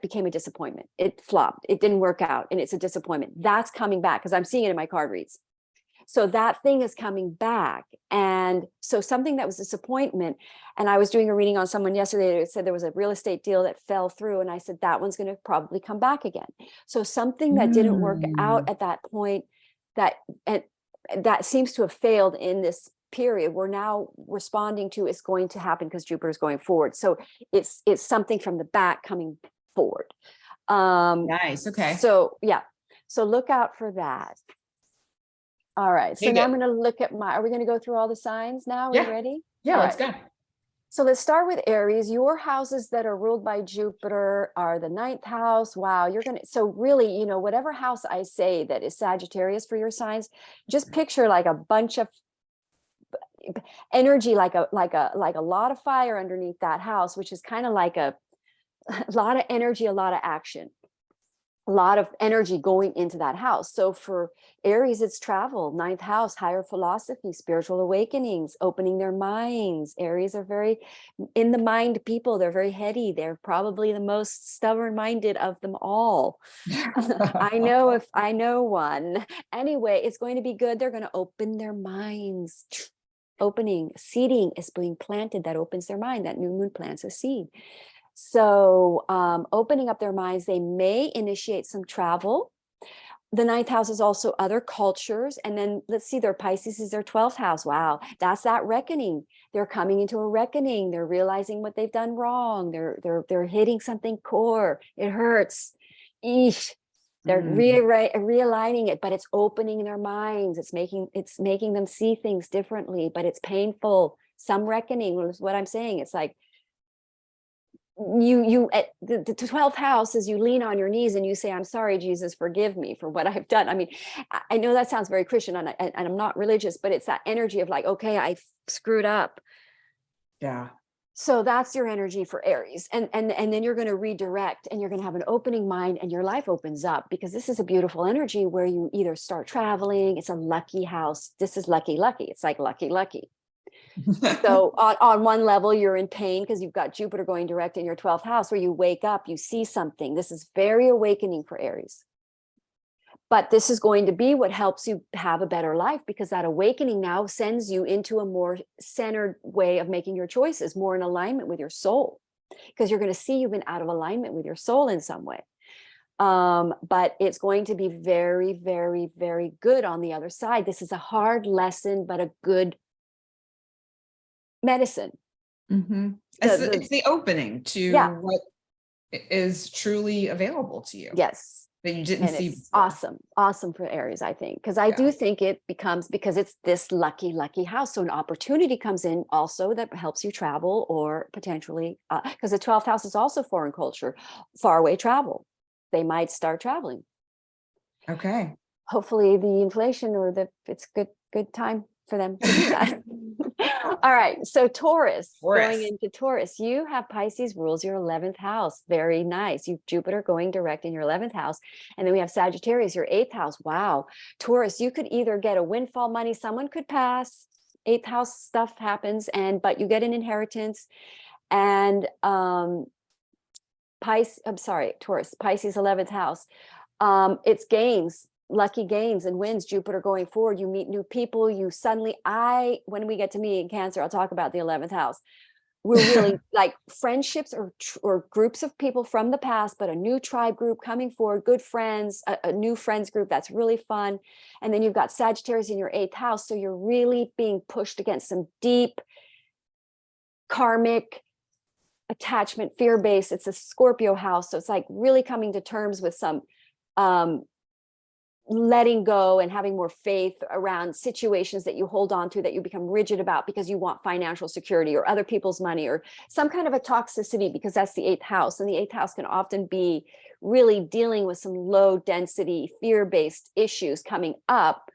became a disappointment. It flopped. It didn't work out, and it's a disappointment. That's coming back because I'm seeing it in my card reads. So that thing is coming back. And so something that was disappointment, and I was doing a reading on someone yesterday that said there was a real estate deal that fell through. And I said, that one's going to probably come back again. So something that didn't work out at that point that seems to have failed in this period, we're now responding to is going to happen because Jupiter is going forward. So it's something from the back coming forward. Nice. Okay. So yeah. So look out for that. All right. So now I'm going to look at are we going to go through all the signs now? Are you ready? Yeah, let's go. So let's start with Aries. Your houses that are ruled by Jupiter are the 9th house. Wow. So really, whatever house I say that is Sagittarius for your signs, just picture like a bunch of energy, like a lot of fire underneath that house, which is kind of like a lot of energy, a lot of action. A lot of energy going into that house. So for Aries, it's travel, 9th house, higher philosophy, spiritual awakenings, opening their minds. Aries are very in the mind people. They're very heady. They're probably the most stubborn minded of them all. I know one. Anyway, it's going to be good. They're going to open their minds. Seeding is being planted that opens their mind. That new moon plants a seed. So opening up their minds, they may initiate some travel. The 9th house is also other cultures. And then let's see, their Pisces is their 12th house. Wow, that's that reckoning. They're coming into a reckoning. They're realizing what they've done wrong. They're hitting something core. It hurts. Eesh. They're realigning it, but it's opening their minds. It's making them see things differently, but it's painful. Some reckoning is what I'm saying. It's like, you at the 12th house is you lean on your knees and you say, I'm sorry, Jesus, forgive me for what I've done. I mean, I know that sounds very Christian and I'm not religious, but it's that energy of like, okay, I screwed up. Yeah. So that's your energy for Aries. And then you're going to redirect and you're going to have an opening mind and your life opens up because this is a beautiful energy where you either start traveling. It's a lucky house. This is lucky. It's like lucky. So on one level, you're in pain because you've got Jupiter going direct in your 12th house where you wake up, you see something. This is very awakening for Aries. But this is going to be what helps you have a better life because that awakening now sends you into a more centered way of making your choices, more in alignment with your soul, because you're going to see you've been out of alignment with your soul in some way. But it's going to be very, very, very good on the other side. This is a hard lesson, but a good medicine. It's the opening to what is truly available to you. Yes. That you didn't see before. Awesome for Aries, I think, because I do think it becomes, because it's this lucky house. So an opportunity comes in also that helps you travel or potentially, because the 12th house is also foreign culture, faraway travel. They might start traveling. Okay. Hopefully the inflation it's good time for them to do that. All right. So Taurus, going into Taurus, you have Pisces rules your 11th house. Very nice. You Jupiter going direct in your 11th house. And then we have Sagittarius, your 8th house. Wow. Taurus, you could either get a windfall money. Someone could pass. 8th house stuff happens, but you get an inheritance. And Taurus, Pisces 11th house. It's gains. lucky gains and wins, Jupiter going forward. You meet new people. You suddenly, when we get to me in Cancer, I'll talk about the 11th house. We're really like friendships or groups of people from the past, but a new tribe group coming forward, good friends, a new friends group. That's really fun. And then you've got Sagittarius in your 8th house. So you're really being pushed against some deep karmic attachment, fear-based. It's a Scorpio house. So it's like really coming to terms with some letting go and having more faith around situations that you hold on to, that you become rigid about because you want financial security or other people's money or some kind of a toxicity, because that's the 8th house. And the 8th house can often be really dealing with some low density, fear-based issues coming up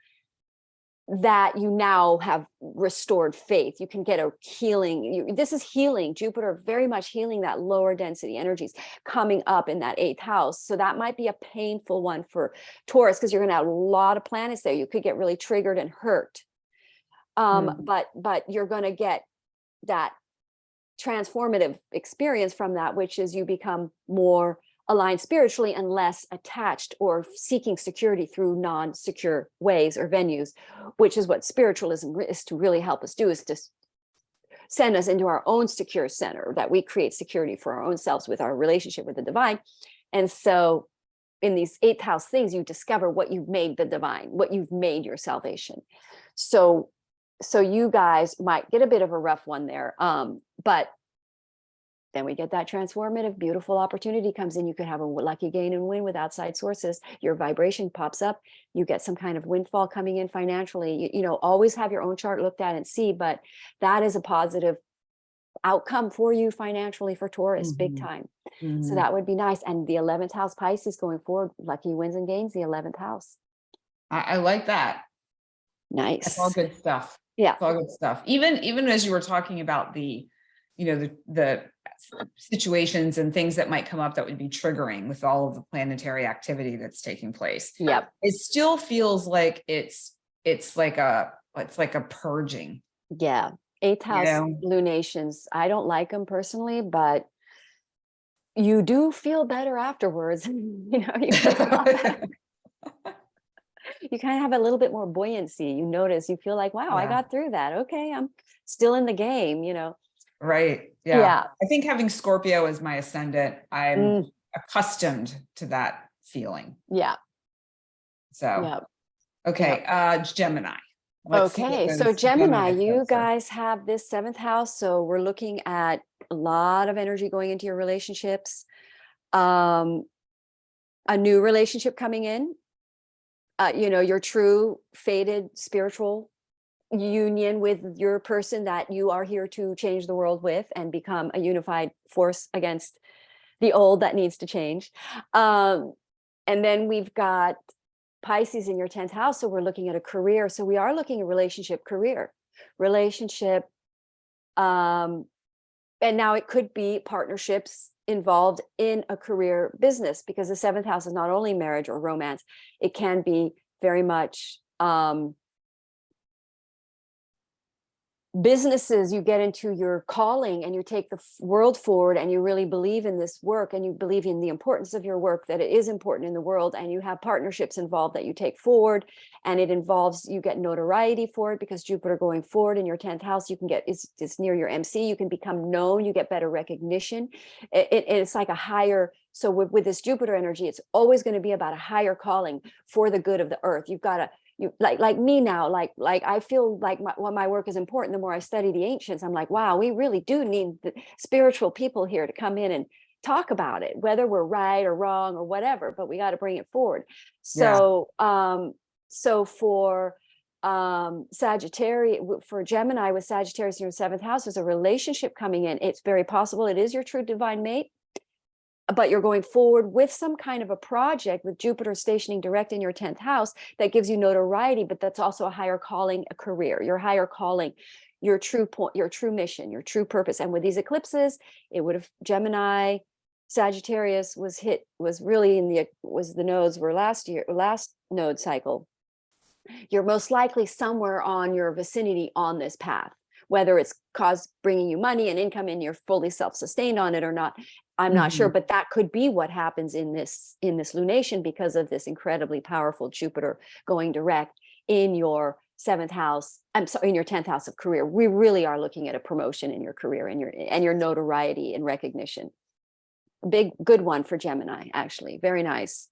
that you now have restored faith. You can get a healing. This is healing. Jupiter very much healing that lower density energies coming up in that 8th house. So that might be a painful one for Taurus, because you're going to have a lot of planets there. You could get really triggered and hurt. But you're going to get that transformative experience from that, which is you become more aligned spiritually and less attached or seeking security through non-secure ways or venues, which is what spiritualism is to really help us do, is to send us into our own secure center, that we create security for our own selves with our relationship with the divine. And so in these 8th house things, you discover what you've made the divine, what you've made your salvation. So you guys might get a bit of a rough one there. But then we get that transformative, beautiful opportunity comes in. You could have a lucky gain and win with outside sources. Your vibration pops up. You get some kind of windfall coming in financially. You know, always have your own chart looked at and see, but that is a positive outcome for you financially for Taurus, big time. So that would be nice. And the 11th house Pisces going forward, lucky wins and gains, the 11th house. I like that. Nice. That's all good stuff. Yeah. It's all good stuff. Even as you were talking about the situations and things that might come up that would be triggering with all of the planetary activity that's taking place. Yep. It still feels like it's like a purging. Yeah. 8th house lunations. I don't like them personally, but you do feel better afterwards. You know, you feel a lot better. You kind of have a little bit more buoyancy. You notice, you feel like, wow, I got through that. Okay, I'm still in the game, you know. Right. Yeah. I think having Scorpio as my ascendant, I'm accustomed to that feeling. Yeah. So, okay. Gemini. So Gemini, you guys have this 7th house. So we're looking at a lot of energy going into your relationships. A new relationship coming in. You know, your true fated spiritual union with your person that you are here to change the world with and become a unified force against the old that needs to change. And then we've got Pisces in your 10th house. So we're looking at a career. So we are looking at relationship, career, relationship. And now it could be partnerships involved in a career business, because the 7th house is not only marriage or romance. It can be very much businesses. You get into your calling and you take the world forward, and you really believe in this work, and you believe in the importance of your work, that it is important in the world, and you have partnerships involved that you take forward, and it involves, you get notoriety for it, because Jupiter going forward in your 10th house, you can get, it's near your MC, you can become known, you get better recognition. It's like a higher, so with this Jupiter energy, it's always going to be about a higher calling for the good of the earth. You've got to, like me now, like I feel like my work is important. The more I study the ancients, I'm like, wow, we really do need the spiritual people here to come in and talk about it, whether we're right or wrong or whatever, but we got to bring it forward. So, so for Sagittarius, for Gemini with Sagittarius in your 7th house, there's a relationship coming in. It's very possible it is your true divine mate, but you're going forward with some kind of a project with Jupiter stationing direct in your 10th house that gives you notoriety, but that's also a higher calling, a career, your higher calling, your true point, your true mission, your true purpose. And with these eclipses, it would have Gemini, Sagittarius was really in the nodes were last node cycle. You're most likely somewhere on your vicinity on this path, whether it's bringing you money and income and you're fully self-sustained on it or not. I'm not sure, Mhm. but that could be what happens in this lunation because of this incredibly powerful Jupiter going direct in your seventh house. I'm sorry, in your 10th house of career. We really are looking at a promotion in your career and your notoriety and recognition. A big good one for Gemini, actually. Very nice.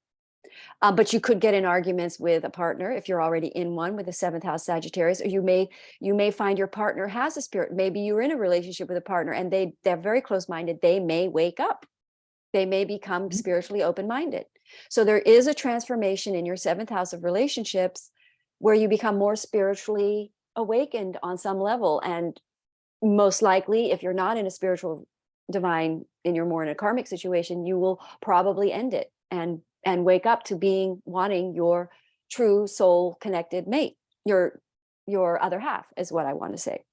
But you could get in arguments with a partner if you're already in one with a seventh house Sagittarius, or you may find your partner has a spirit. Maybe you're in a relationship with a partner and they're very close-minded. They may wake up. They may become spiritually open-minded. So there is a transformation in your seventh house of relationships where you become more spiritually awakened on some level. And most likely, if you're not in a spiritual divine and you're more in a karmic situation, you will probably end it and wake up to wanting your true soul connected mate, your other half is what I want to say.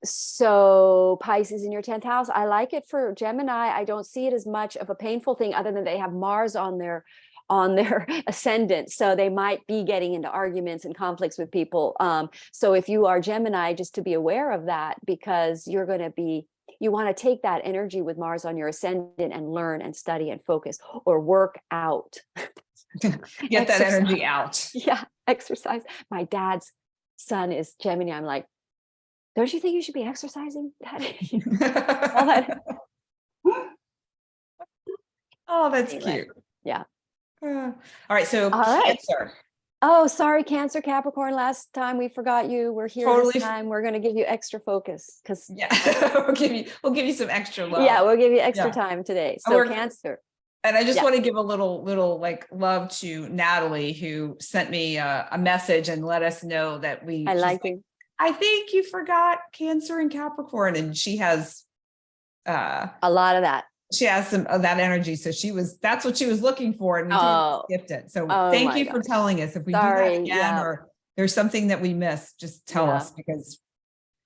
So Pisces in your 10th house, I like it for Gemini. I don't see it as much of a painful thing other than they have Mars on their ascendant. So they might be getting into arguments and conflicts with people. So if you are Gemini, just to be aware of that, because you want to take that energy with Mars on your ascendant and learn and study and focus or work out. Get that energy out. Yeah, exercise. My dad's son is Gemini. I'm like, don't you think you should be exercising? All that. Oh, that's Anyway, cute. yeah. All right. So All right. Cancer. Oh, sorry, Cancer, Capricorn. Last time we forgot you. We're here Totally. this time. We're going to give you extra focus because we'll give you some extra love. Yeah, we'll give you extra time today. So Cancer. And I just want to give a little like love to Natalie, who sent me a message and let us know that I like it. I think you forgot Cancer and Capricorn, and she has a lot of that. She has some of that energy. So that's what she was looking for, and we totally skipped it. So thank you for telling us. If we do that again, or there's something that we missed, just tell us, because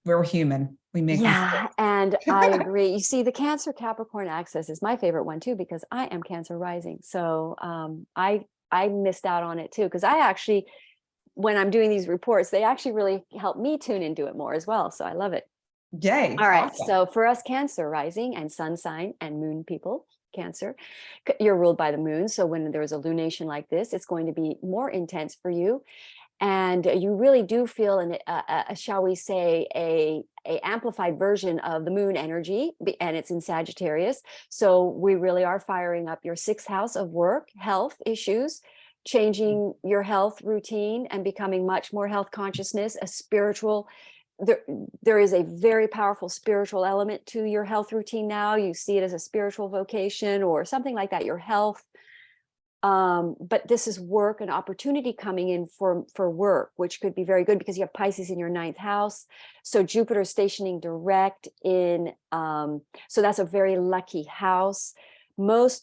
we're human. We make mistakes. And I agree. You see, the Cancer Capricorn axis is my favorite one too, because I am Cancer rising. So I missed out on it too, because I actually, when I'm doing these reports, they actually really help me tune into it more as well. So I love it. Yay. All right. Awesome. So for us Cancer rising and sun sign and moon people, Cancer, you're ruled by the moon. So when there's a lunation like this, it's going to be more intense for you. And you really do feel shall we say, a amplified version of the moon energy, and it's in Sagittarius. So we really are firing up your sixth house of work, health issues, changing your health routine and becoming much more health consciousness, a spiritual. There is a very powerful spiritual element to your health routine now. You see it as a spiritual vocation or something like that, your health. But this is work and opportunity coming in for work, which could be very good because you have Pisces in your 9th house. So Jupiter stationing direct in, so that's a very lucky house. So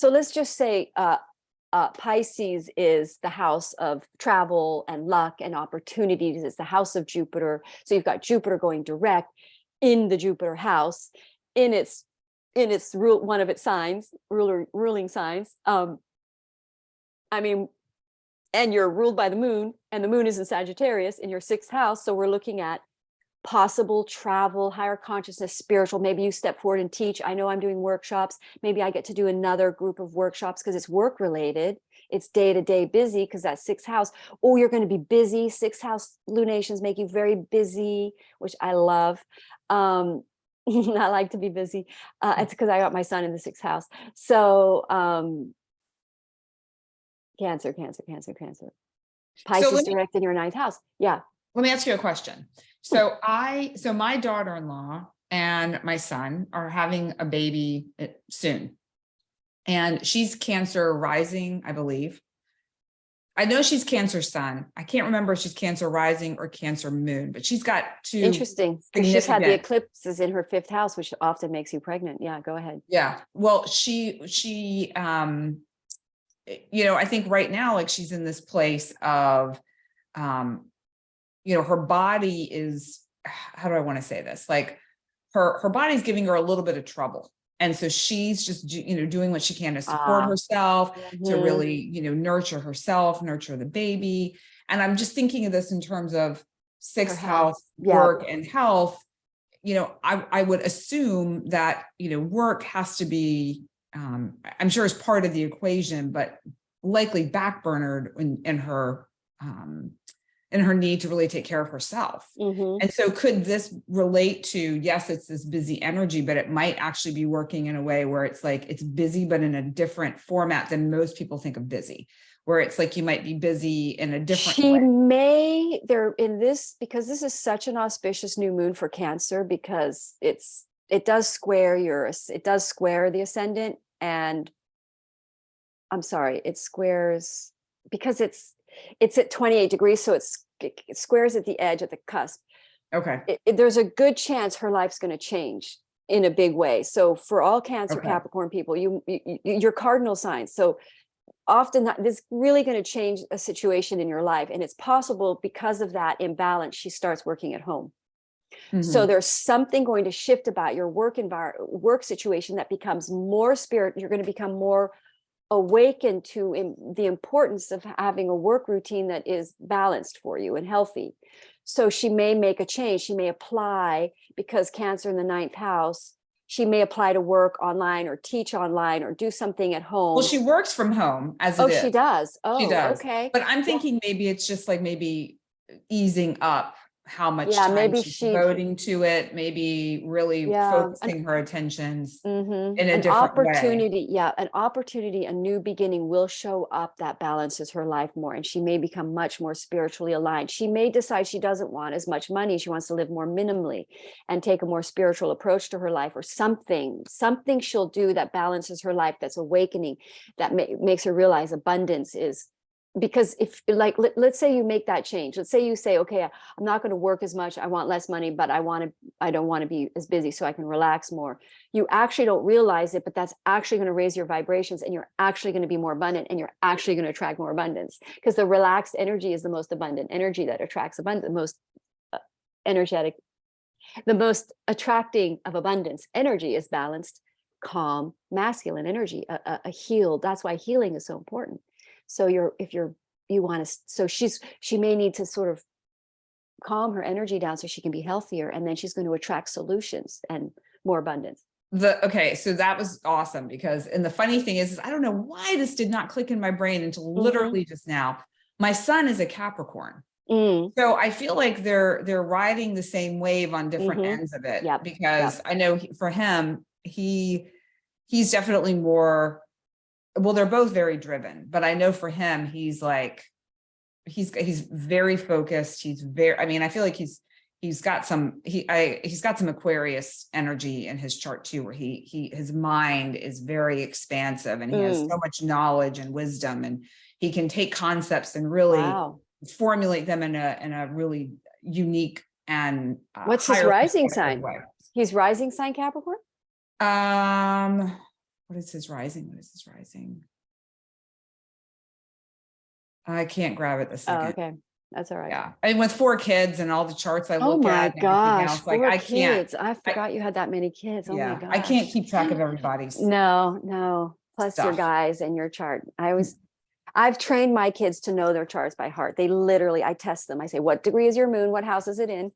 let's just say, Pisces is the house of travel and luck and opportunities. It's the house of Jupiter. So you've got Jupiter going direct in the Jupiter house in its one of its signs, ruling signs. And you're ruled by the moon, and the moon is in Sagittarius in your 6th house. So we're looking at possible travel, higher consciousness, spiritual. Maybe you step forward and teach. I know I'm doing workshops. Maybe I get to do another group of workshops because it's work related. It's day-to-day busy because that's 6th house. Oh, you're going to be busy. 6th house lunations make you very busy, which I love. I like to be busy. It's because I got my son in the 6th house. So Cancer. Pisces direct in your 9th house. Yeah. Let me ask you a question. So my daughter-in-law and my son are having a baby soon, and she's Cancer rising, I believe. I know she's Cancer sun. I can't remember if she's Cancer rising or Cancer moon, but she's got two. Interesting. She's had the eclipses in her 5th house, which often makes you pregnant. Yeah, go ahead. Yeah. Well, she I think right now, like, she's in this place of, her body is, how do I want to say this? Like her body's giving her a little bit of trouble. And so she's just, doing what she can to support herself, to really, nurture herself, nurture the baby. And I'm just thinking of this in terms of 6th house, work and health. I would assume that, work has to be, I'm sure is part of the equation, but likely backburnered in her need to really take care of herself. Mm-hmm. And so could this relate to, yes, it's this busy energy, but it might actually be working in a way where it's like, it's busy, but in a different format than most people think of busy, where it's like, you might be busy in a different She way. may there in this, because this is such an auspicious new moon for Cancer, because it does square the ascendant, and I'm sorry, it squares because it's at 28 degrees, so it squares at the edge, at the cusp. Okay. There's a good chance her life's going to change in a big way. So for all Cancer, Okay. Capricorn people, your cardinal signs. So often this is really going to change a situation in your life. And it's possible because of that imbalance, she starts working at home. Mm-hmm. So there's something going to shift about your work situation that becomes more spirit. You're going to become more awakened to the importance of having a work routine that is balanced for you and healthy. So she may make a change. She may apply, because Cancer in the 9th house, she may apply to work online or teach online or do something at home. Well, she works from home as it is. She does. She does. Okay. But I'm thinking maybe it's just like maybe easing up how much time maybe she's devoting to it, maybe really focusing her attentions in a different way. An opportunity, a new beginning will show up that balances her life more, and she may become much more spiritually aligned. She may decide she doesn't want as much money. She wants to live more minimally and take a more spiritual approach to her life, or something she'll do that balances her life, that's awakening, that makes her realize abundance is. Because if, like, let's say you make that change, let's say you say, okay, I'm not going to work as much, I want less money, but I don't want to be as busy so I can relax more. You actually don't realize it, but that's actually going to raise your vibrations, and you're actually going to be more abundant, and you're actually going to attract more abundance, because the relaxed energy is the most abundant energy that attracts abundance, the most energetic, the most attracting of abundance energy is balanced, calm, masculine energy, a healed. That's why healing is so important. So she may need to sort of calm her energy down so she can be healthier, and then she's going to attract solutions and more abundance. Okay, so that was awesome, because, and the funny thing is I don't know why this did not click in my brain until literally just now. My son is a Capricorn. So I feel like they're riding the same wave on different ends of it. Because I know for him, he's definitely more, well, they're both very driven, but I know for him, he's very focused. I feel like he's got some Aquarius energy in his chart too, where his mind is very expansive, and he has so much knowledge and wisdom, and he can take concepts and really formulate them in a really unique and what's his rising sign way. He's rising sign Capricorn. What is his rising? I can't grab it this second. Oh, okay. That's all right. Yeah. And with 4 kids and all the charts I look at. Oh my gosh. Like, I can't. I forgot you had that many kids. Oh my gosh. I can't keep track of everybody's. No. Plus stuff. Your guys and your chart. I've trained my kids to know their charts by heart. I test them. I say, what degree is your moon? What house is it in?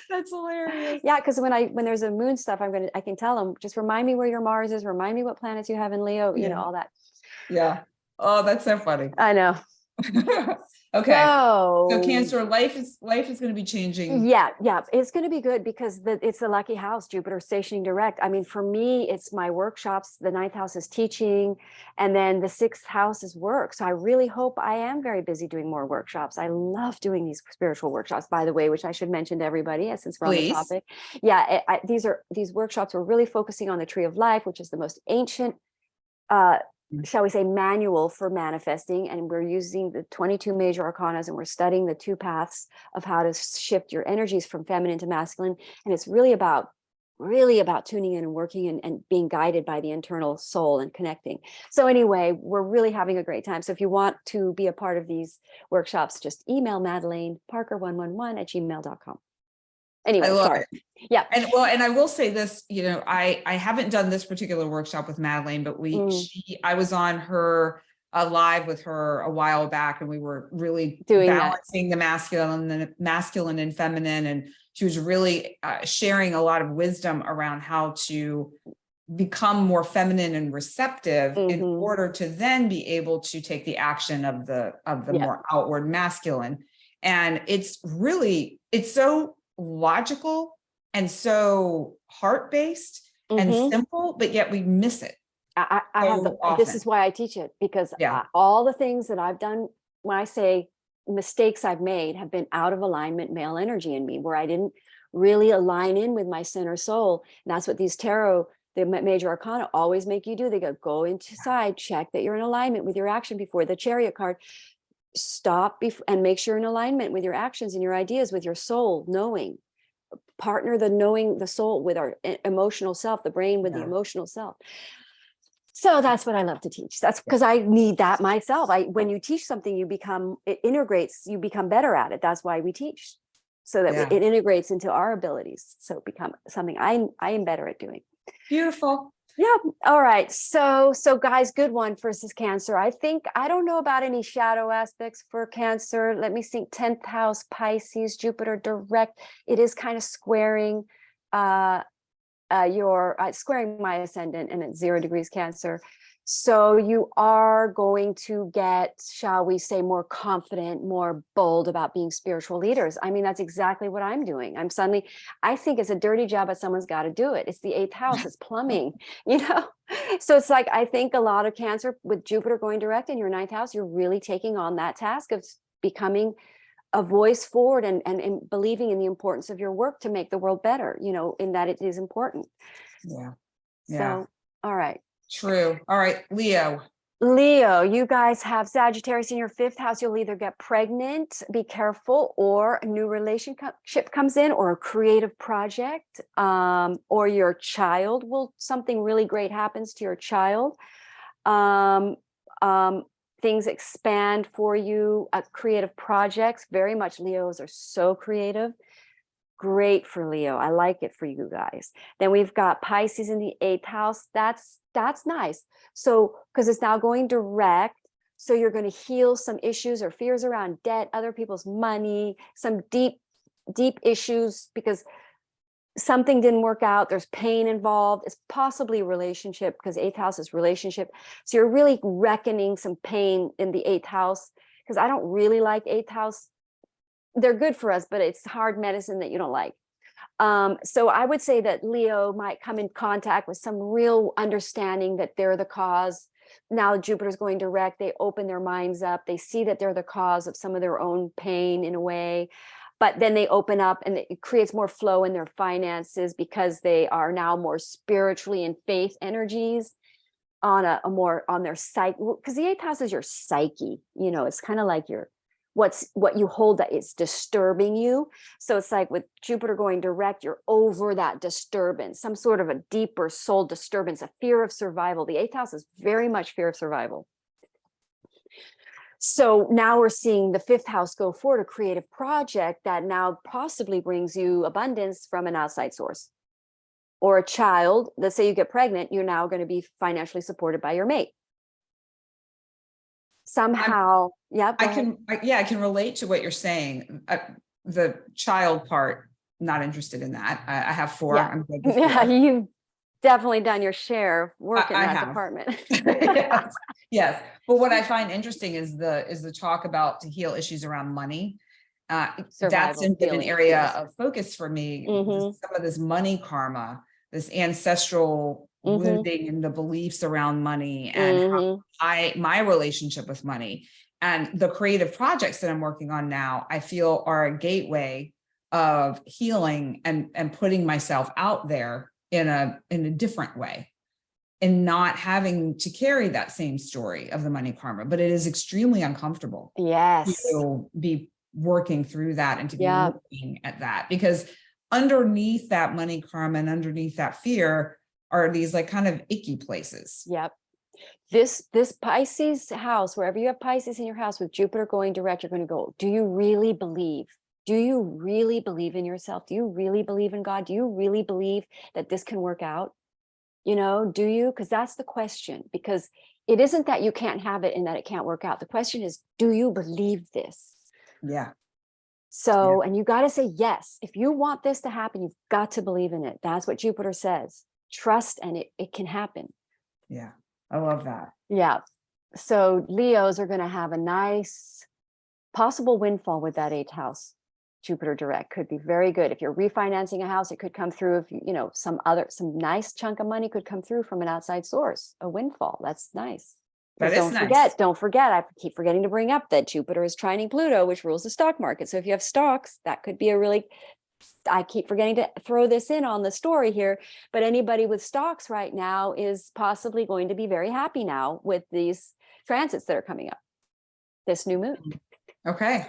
That's hilarious. Yeah, because when there's a moon stuff, I can tell them, just remind me where your Mars is, remind me what planets you have in Leo, all that. Yeah. Oh, that's so funny. I know. Okay. So Cancer, life is going to be changing. Yeah. It's going to be good, because it's the lucky house, Jupiter stationing direct. I mean, for me, it's my workshops. The 9th house is teaching, and then the 6th house is work. So I really hope I am very busy doing more workshops. I love doing these spiritual workshops, by the way, which I should mention to everybody, since we're on the topic. Yeah. These workshops are really focusing on the Tree of Life, which is the most ancient, shall we say, manual for manifesting. And we're using the 22 major arcanas, and we're studying the 2 paths of how to shift your energies from feminine to masculine. And it's really about tuning in and working and being guided by the internal soul and connecting. So anyway, we're really having a great time. So if you want to be a part of these workshops, just email madelaineparker111@gmail.com. Anyway, sorry. It. Yeah. And I will say this, I haven't done this particular workshop with Madeleine, but I was on her live with her a while back, and we were really balancing the masculine and feminine, and she was really sharing a lot of wisdom around how to become more feminine and receptive in order to then be able to take the action of the more outward masculine. And it's so logical and so heart-based and simple, but yet we miss it. I have so this often. is why I teach it, because Yeah. all the things that I've done, when I say mistakes I've made, have been out of alignment male energy in me, where I didn't really align in with my center soul. And that's what these tarot, the major arcana, always make you do. They go inside, check that you're in alignment with your action before the Chariot card. Stop and make sure you're in alignment with your actions and your ideas, with your soul, knowing. Partner the knowing, the soul, with our emotional self, the brain with the emotional self. So that's what I love to teach. That's because I need that myself. When you teach something, it integrates, you become better at it. That's why we teach, so that it integrates into our abilities. So it become something I am better at doing. Beautiful. Yeah. All right. So guys, good one for this Cancer. I don't know about any shadow aspects for Cancer. Let me think. 10th house, Pisces, Jupiter direct. It is kind of squaring squaring my ascendant, and at 0 degrees Cancer. So you are going to get, shall we say, more confident, more bold about being spiritual leaders. I mean, that's exactly what I'm doing. I think it's a dirty job, but someone's got to do it. It's the 8th house, it's plumbing, So it's like, I think a lot of Cancer with Jupiter going direct in your 9th house, you're really taking on that task of becoming a voice forward and believing in the importance of your work to make the world better, in that it is important. Yeah. So, all right. True. All right. Leo, you guys have Sagittarius in your 5th house. You'll either get pregnant, be careful, or a new relationship comes in, or a creative project, or your child something really great happens to your child. Things expand for you, creative projects. Very much Leos are so creative. Great for Leo. I like it for you guys. Then we've got Pisces in the 8th house. That's nice. So, because it's now going direct, so you're going to heal some issues or fears around debt, other people's money, some deep issues, because something didn't work out. There's pain involved. It's possibly a relationship, because 8th house is relationship. So you're really reckoning some pain in the 8th house, because I don't really like 8th house. They're good for us, but it's hard medicine that you don't like. So I would say that Leo might come in contact with some real understanding that they're the cause. Now Jupiter's going direct. They open their minds up. They see that they're the cause of some of their own pain in a way. But then they open up, and it creates more flow in their finances, because they are now more spiritually in faith energies on on their psyche. Because the 8th house is your psyche. It's kind of like what you hold that is disturbing you. So it's like with Jupiter going direct, you're over that disturbance, some sort of a deeper soul disturbance, a fear of survival. The 8th house is very much fear of survival. So now we're seeing the 5th house go forward, a creative project that now possibly brings you abundance from an outside source, or a child. Let's say you get pregnant, you're now going to be financially supported by your mate. Somehow, I can relate to what you're saying. The child part, not interested in that. I have 4. Yeah. I'm good with 4. Yeah, you've definitely done your share of work in that department. Yes. But what I find interesting is the talk about to heal issues around money. That's been an area of focus for me. Some of this money karma, this ancestral wounding and the beliefs around money, and how my relationship with money, and the creative projects that I'm working on now, I feel are a gateway of healing and putting myself out there in a different way, and not having to carry that same story of the money karma. But it is extremely uncomfortable. Yes. To be working through that, and to be looking at that, because underneath that money karma and underneath that fear are these like kind of icky places. Yep. This Pisces house, wherever you have Pisces in your house with Jupiter going direct, you're going to go, do you really believe? Do you really believe in yourself? Do you really believe in God? Do you really believe that this can work out? Do you? Because that's the question. Because it isn't that you can't have it and that it can't work out. The question is, do you believe this? Yeah. So, and you got to say yes. If you want this to happen, you've got to believe in it. That's what Jupiter says. Trust, and it can happen. Yeah. I love that. Yeah. So Leos are going to have a nice possible windfall with that 8th house. Jupiter direct could be very good. If you're refinancing a house, it could come through. If some nice chunk of money could come through from an outside source, a windfall. That's nice. That is don't nice. forget, I keep forgetting to bring up that Jupiter is trining Pluto, which rules the stock market. So if you have stocks, that could be I keep forgetting to throw this in on the story here, but anybody with stocks right now is possibly going to be very happy now with these transits that are coming up, this new moon. Okay.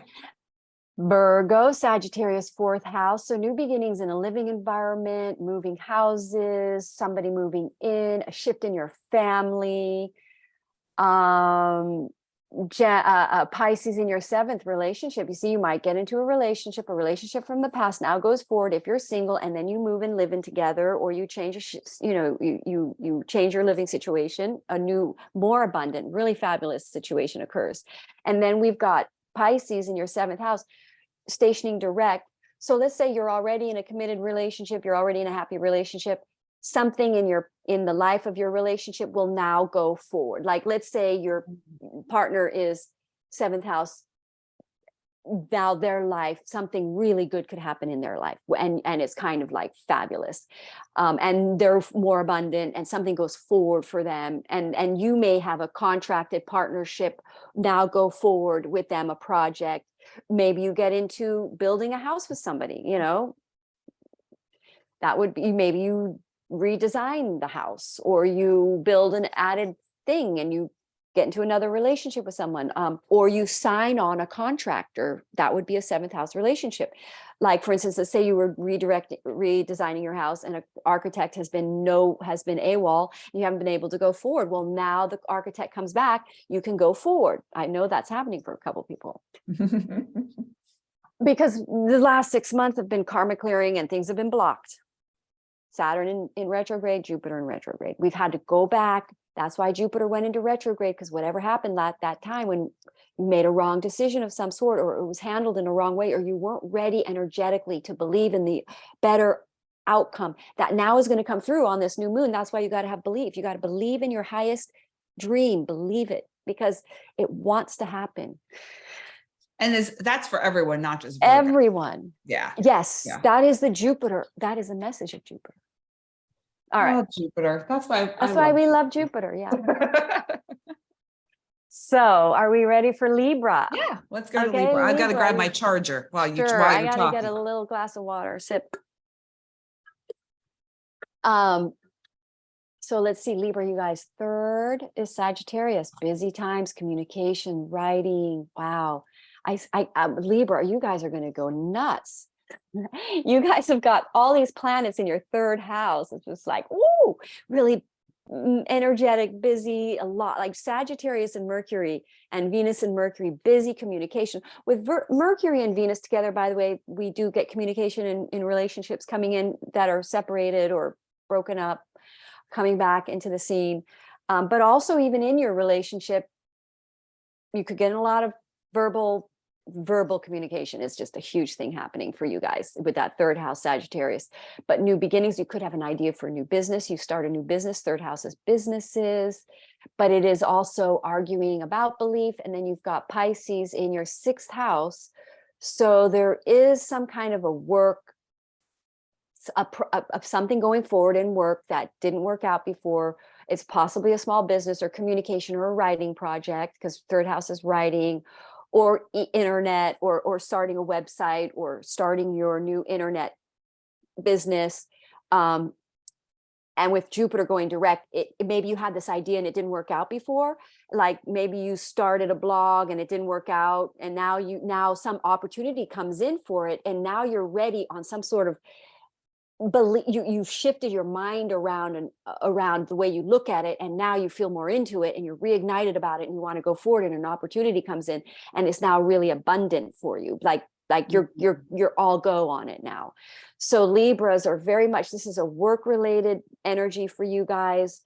Virgo, Sagittarius, 4th house. So new beginnings in a living environment, moving houses, somebody moving in, a shift in your family. Pisces in your 7th, relationship. You see, you might get into a relationship from the past now goes forward if you're single, and then you move and live in together, or you change you change your living situation. A new, more abundant, really fabulous situation occurs. And then we've got Pisces in your 7th house stationing direct. So let's say you're already in a committed relationship, you're already in a happy relationship. Something in the life of your relationship will now go forward. Like, let's say your partner is 7th house. Now their life, something really good could happen in their life, and it's kind of like fabulous, and they're more abundant, and something goes forward for them, and you may have a contracted partnership now go forward with them, a project. Maybe you get into building a house with somebody, that would be, maybe you redesign the house, or you build an added thing and you get into another relationship with someone, or you sign on a contractor. That would be a 7th house relationship. Like, for instance, let's say you were redesigning your house, and an architect has been AWOL, and you haven't been able to go forward. Well, now the architect comes back, you can go forward. I know that's happening for a couple people. Because the last 6 months have been karma clearing and things have been blocked. Saturn in retrograde, Jupiter in retrograde. We've had to go back. That's why Jupiter went into retrograde, because whatever happened at that time when you made a wrong decision of some sort, or it was handled in a wrong way, or you weren't ready energetically to believe in the better outcome that now is going to come through on this new moon. That's why you got to have belief. You got to believe in your highest dream. Believe it, because it wants to happen. And that's for everyone, not just Virgo. Everyone. Yeah. Yes. Yeah. That is the Jupiter. That is the message of Jupiter. All right. Oh, Jupiter. That's why we love Jupiter. Yeah. So are we ready for Libra? Yeah. Let's go to Libra. I got to grab my charger while you're I got to talking. get a little glass of water. Sip. So let's see, Libra, you guys. 3rd is Sagittarius. Busy times, communication, writing. Wow. Libra, you guys are going to go nuts. You guys have got all these planets in your 3rd house. It's just like, ooh, really energetic, busy, a lot, like Sagittarius and Mercury, and Venus and Mercury, busy communication. With Mercury and Venus together, by the way, we do get communication in relationships coming in that are separated or broken up, coming back into the scene. But also even in your relationship, you could get a lot of verbal communication. Is just a huge thing happening for you guys with that 3rd house Sagittarius. But new beginnings, you could have an idea for a new business. You start a new business. 3rd house is businesses, but it is also arguing about belief. And then you've got Pisces in your 6th house. So there is some kind of a work, of something going forward in work that didn't work out before. It's possibly a small business or communication or a writing project, because 3rd house is writing, or internet, or starting a website, or starting your new internet business. And with Jupiter going direct, maybe you had this idea and it didn't work out before. Like maybe you started a blog and it didn't work out, and now some opportunity comes in for it, and now you're ready on some sort of believe. You've shifted your mind around and around the way you look at it, and now you feel more into it, and you're reignited about it, and you want to go forward, and an opportunity comes in, and it's now really abundant for you. Like you're all go on it now. So Libras are very much, this is a work related energy for you guys.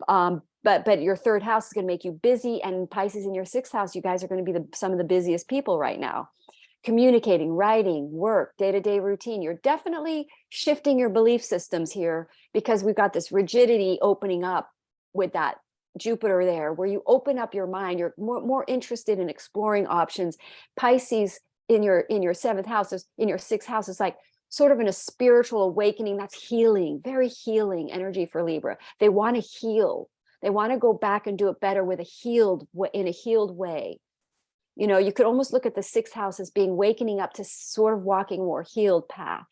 But your 3rd house is going to make you busy, and Pisces in your 6th house, you guys are going to be some of the busiest people right now. communicating, writing, work, day-to-day routine. You're definitely shifting your belief systems here because we've got this rigidity opening up with that Jupiter there, where you open up your mind. You're more interested in exploring options. Pisces in your seventh house, in your sixth house, is like sort of in a spiritual awakening. That's healing, very healing energy for Libra. They want to heal. They want to go back and do it better with in a healed way. You know, you could almost look at the sixth house as being wakening up to sort of walking a more healed path,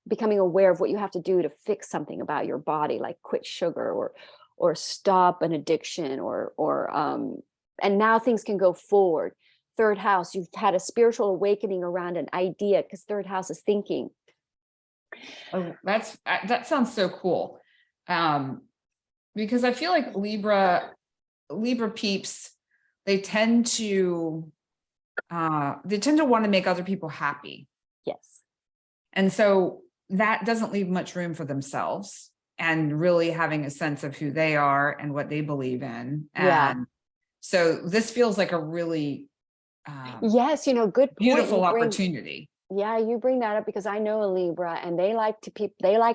becoming aware of what you have to do to fix something about your body, like quit sugar or stop an addiction and now things can go forward. Third house, you've had a spiritual awakening around an idea, because third house is thinking. Oh, that sounds so cool. Because I feel like Libra peeps, they tend to want to make other people happy. Yes. And so that doesn't leave much room for themselves and really having a sense of who they are and what they believe in. And so this feels like a really yes, good point. beautiful opportunity. Yeah, you bring that up because I know a Libra, and they like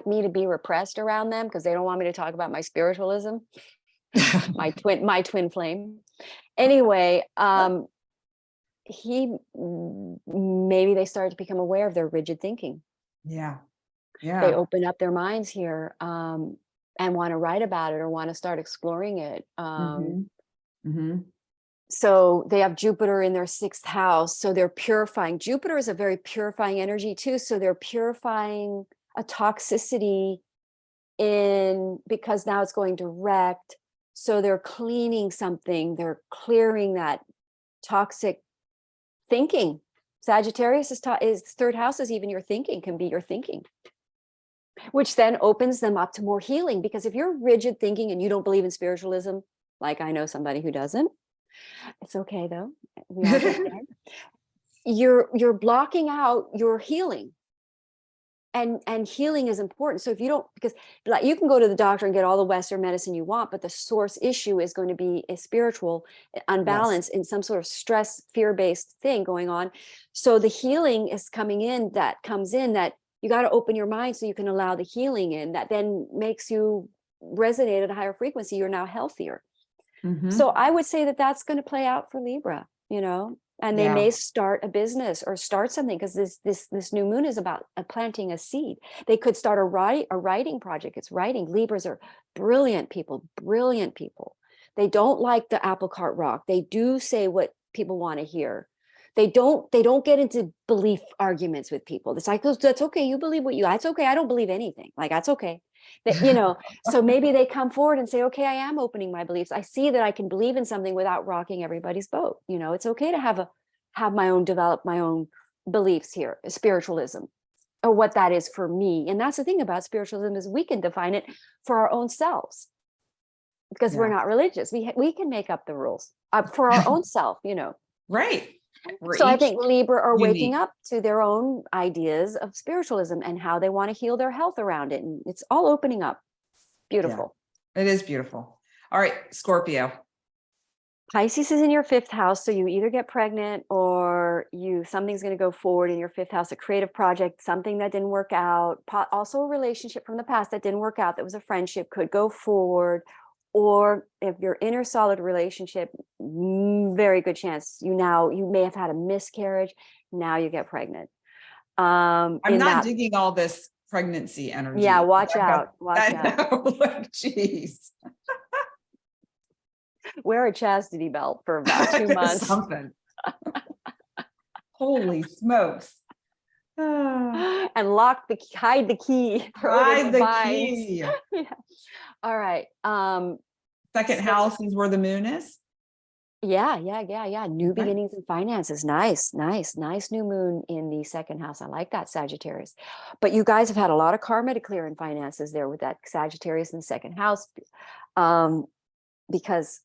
me to be repressed around them because they don't want me to talk about my spiritualism. my twin flame. Anyway, maybe they started to become aware of their rigid thinking. Yeah. They open up their minds here and want to write about it or want to start exploring it. So they have Jupiter in their sixth house. So they're purifying. Jupiter is a very purifying energy too. So they're purifying a toxicity because now it's going direct. So they're cleaning something. They're clearing that toxic thinking. Sagittarius is third house, is even your thinking, can be your thinking, which then opens them up to more healing. Because if you're rigid thinking and you don't believe in spiritualism, like I know somebody who doesn't, it's okay though. We all get there. You're blocking out your healing. And healing is important. So if you don't, because like you can go to the doctor and get all the Western medicine you want, but the source issue is going to be a spiritual unbalance in some sort of stress, fear-based thing going on. So the healing is comes in that you got to open your mind so you can allow the healing in, that then makes you resonate at a higher frequency. You're now healthier. So I would say that that's going to play out for Libra, and they may start a business or start something, because this new moon is about planting a seed. They could start a writing project. It's writing. Libras are brilliant people. They don't like the apple cart rock. They do say what people want to hear. They don't get into belief arguments with people. It's like, that's okay. You believe that's okay. I don't believe anything. Like, that's okay. So maybe they come forward and say, okay, I am opening my beliefs. I see that I can believe in something without rocking everybody's boat. It's okay to develop my own beliefs here, spiritualism, or what that is for me. And that's the thing about spiritualism, is we can define it for our own selves, because we're not religious. We can make up the rules for our own self, Right. So I think Libra are waking up to their own ideas of spiritualism and how they want to heal their health around it. And it's all opening up. Beautiful. Yeah, it is beautiful. All right, Scorpio. Pisces is in your fifth house. So you either get pregnant or something's going to go forward in your fifth house, a creative project, something that didn't work out. Also a relationship from the past that didn't work out, that was a friendship, could go forward. Or if you're in a solid relationship, very good chance you may have had a miscarriage. Now you get pregnant. I'm not digging all this pregnancy energy. Yeah, watch out. Watch out. Like, geez. Wear a chastity belt for about 2 months. Something. Holy smokes. And hide the key. Hide the key. Yeah. All right. Second house is where the moon is. Yeah. New beginnings in finances. Nice new moon in the second house. I like that, Sagittarius. But you guys have had a lot of karma to clear in finances there with that Sagittarius in the second house. Because,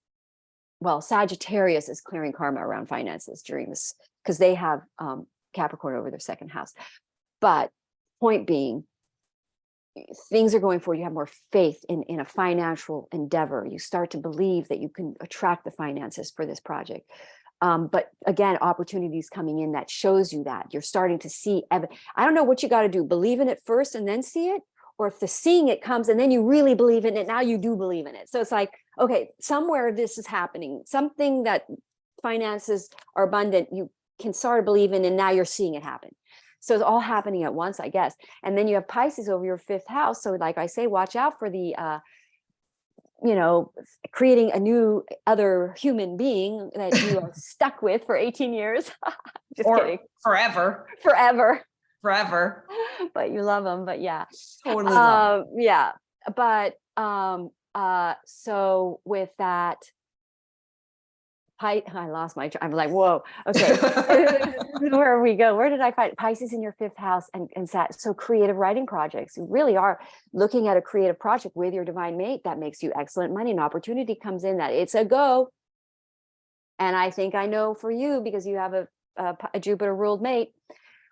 Sagittarius is clearing karma around finances during this, because they have Capricorn over their second house. But point being, things are going forward. You have more faith in a financial endeavor. You start to believe that you can attract the finances for this project. But again, opportunities coming in that shows you that you're starting to see. I don't know what you got to do. Believe in it first and then see it. Or if the seeing it comes and then you really believe in it, now you do believe in it. So it's like, okay, somewhere this is happening, something that finances are abundant, you can start to believe in, and now you're seeing it happen. So it's all happening at once, I guess. And then you have Pisces over your 5th house. So like I say, watch out for the, creating a new other human being that you are stuck with for 18 years. Just kidding. Forever. But you love them. But yeah. Totally love them. Yeah. But so with that, I lost my, I'm like, whoa, okay. Where we go? Where did I find Pisces in your 5th house and so creative writing projects? You really are looking at a creative project with your divine mate that makes you excellent money. An opportunity comes in that it's a go. And I think I know for you, because you have a Jupiter ruled mate,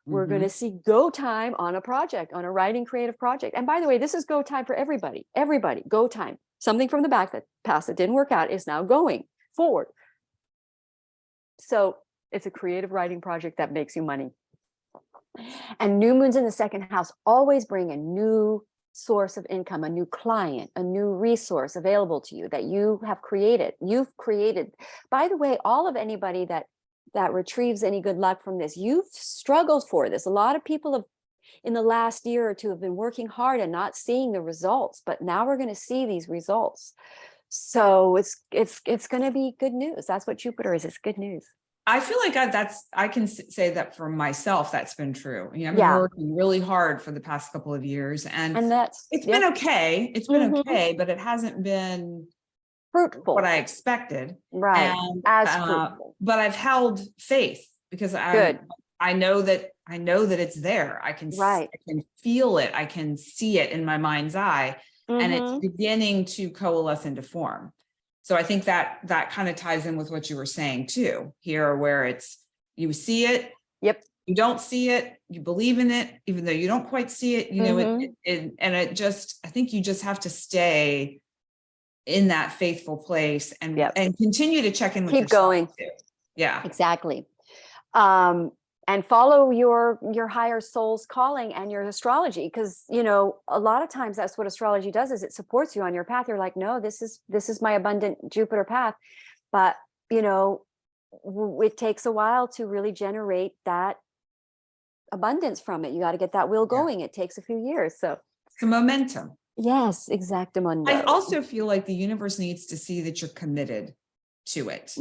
we're going to see go time on a project, on a writing creative project. And by the way, this is go time for everybody, go time. Something from the back that past that didn't work out is now going forward. So it's a creative writing project that makes you money. And new moons in the 2nd house always bring a new source of income, a new client, a new resource available to you that you have created. You've created. By the way, all of anybody that retrieves any good luck from this, you've struggled for this. A lot of people have, in the last year or two, have been working hard and not seeing the results, but now we're going to see these results. So it's going to be good news. That's what Jupiter is. It's good news. I feel like I can say that for myself, that's been true. I've been working really hard for the past couple of years, and it's been okay. It's been okay, but it hasn't been fruitful what I expected. Right. And, as fruitful. But I've held faith because I know that it's there. I can feel it. I can see it in my mind's eye. And it's beginning to coalesce into form. So I think that kind of ties in with what you were saying too here, where it's, you see it. Yep. You don't see it, you believe in it, even though you don't quite see it, I think you just have to stay in that faithful place and continue to check in with yourself. Keep going. Too. Yeah, exactly. And follow your higher soul's calling and your astrology, because a lot of times that's what astrology does, is it supports you on your path. You're like, no, this is my abundant Jupiter path, but it takes a while to really generate that abundance from it. You got to get that wheel going. It takes a few years. So it's a momentum. Yes, exactamundo. I also feel like the universe needs to see that you're committed to it,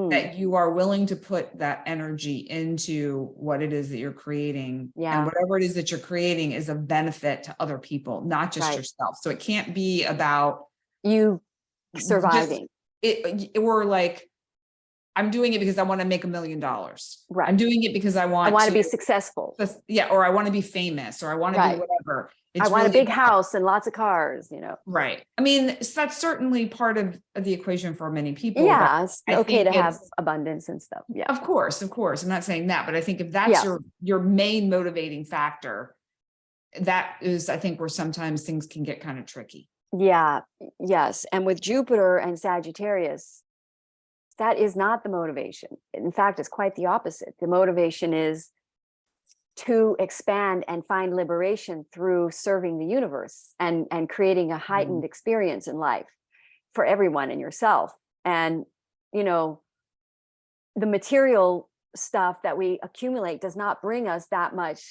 that you are willing to put that energy into what it is that you're creating, and whatever it is that you're creating is a benefit to other people, not just yourself. So it can't be about you surviving. Or like, I'm doing it because I want to make $1 million. Right. I'm doing it because I want to be successful. Or I want to be famous, or I want to be whatever. I want a big house and lots of cars, Right. I mean, that's certainly part of the equation for many people. Yeah, it's okay to have abundance and stuff. Yeah. Of course. I'm not saying that, but I think if that's your main motivating factor, that is, I think, where sometimes things can get kind of tricky. Yeah. Yes. And with Jupiter and Sagittarius, that is not the motivation. In fact, it's quite the opposite. The motivation is to expand and find liberation through serving the universe and creating a heightened experience in life for everyone and yourself. And, the material stuff that we accumulate does not bring us that much.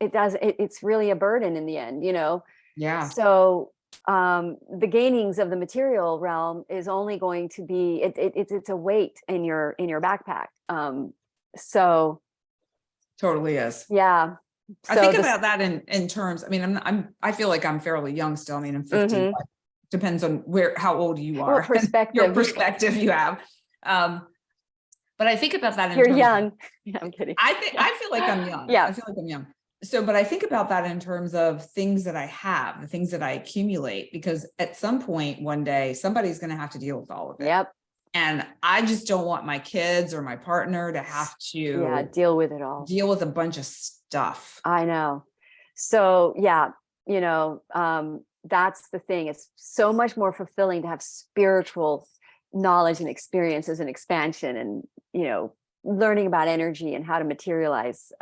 It's really a burden in the end, Yeah. So the gainings of the material realm is only going to be, it's a weight in your backpack. So totally is. Yeah. So I think about that in terms, I mean, I feel like I'm fairly young still. I mean, I'm 50, but depends on how old you are. Your perspective you have. But I think about that in terms young. I'm kidding. I feel like I'm young. Yeah. I feel like I'm young. So, but I think about that in terms of things that I have, the things that I accumulate, because at some point one day, somebody's going to have to deal with all of it. Yep. And I just don't want my kids or my partner to have to deal with it all. Deal with a bunch of stuff. I know. So that's the thing. It's so much more fulfilling to have spiritual knowledge and experiences and expansion and, learning about energy and how to materialize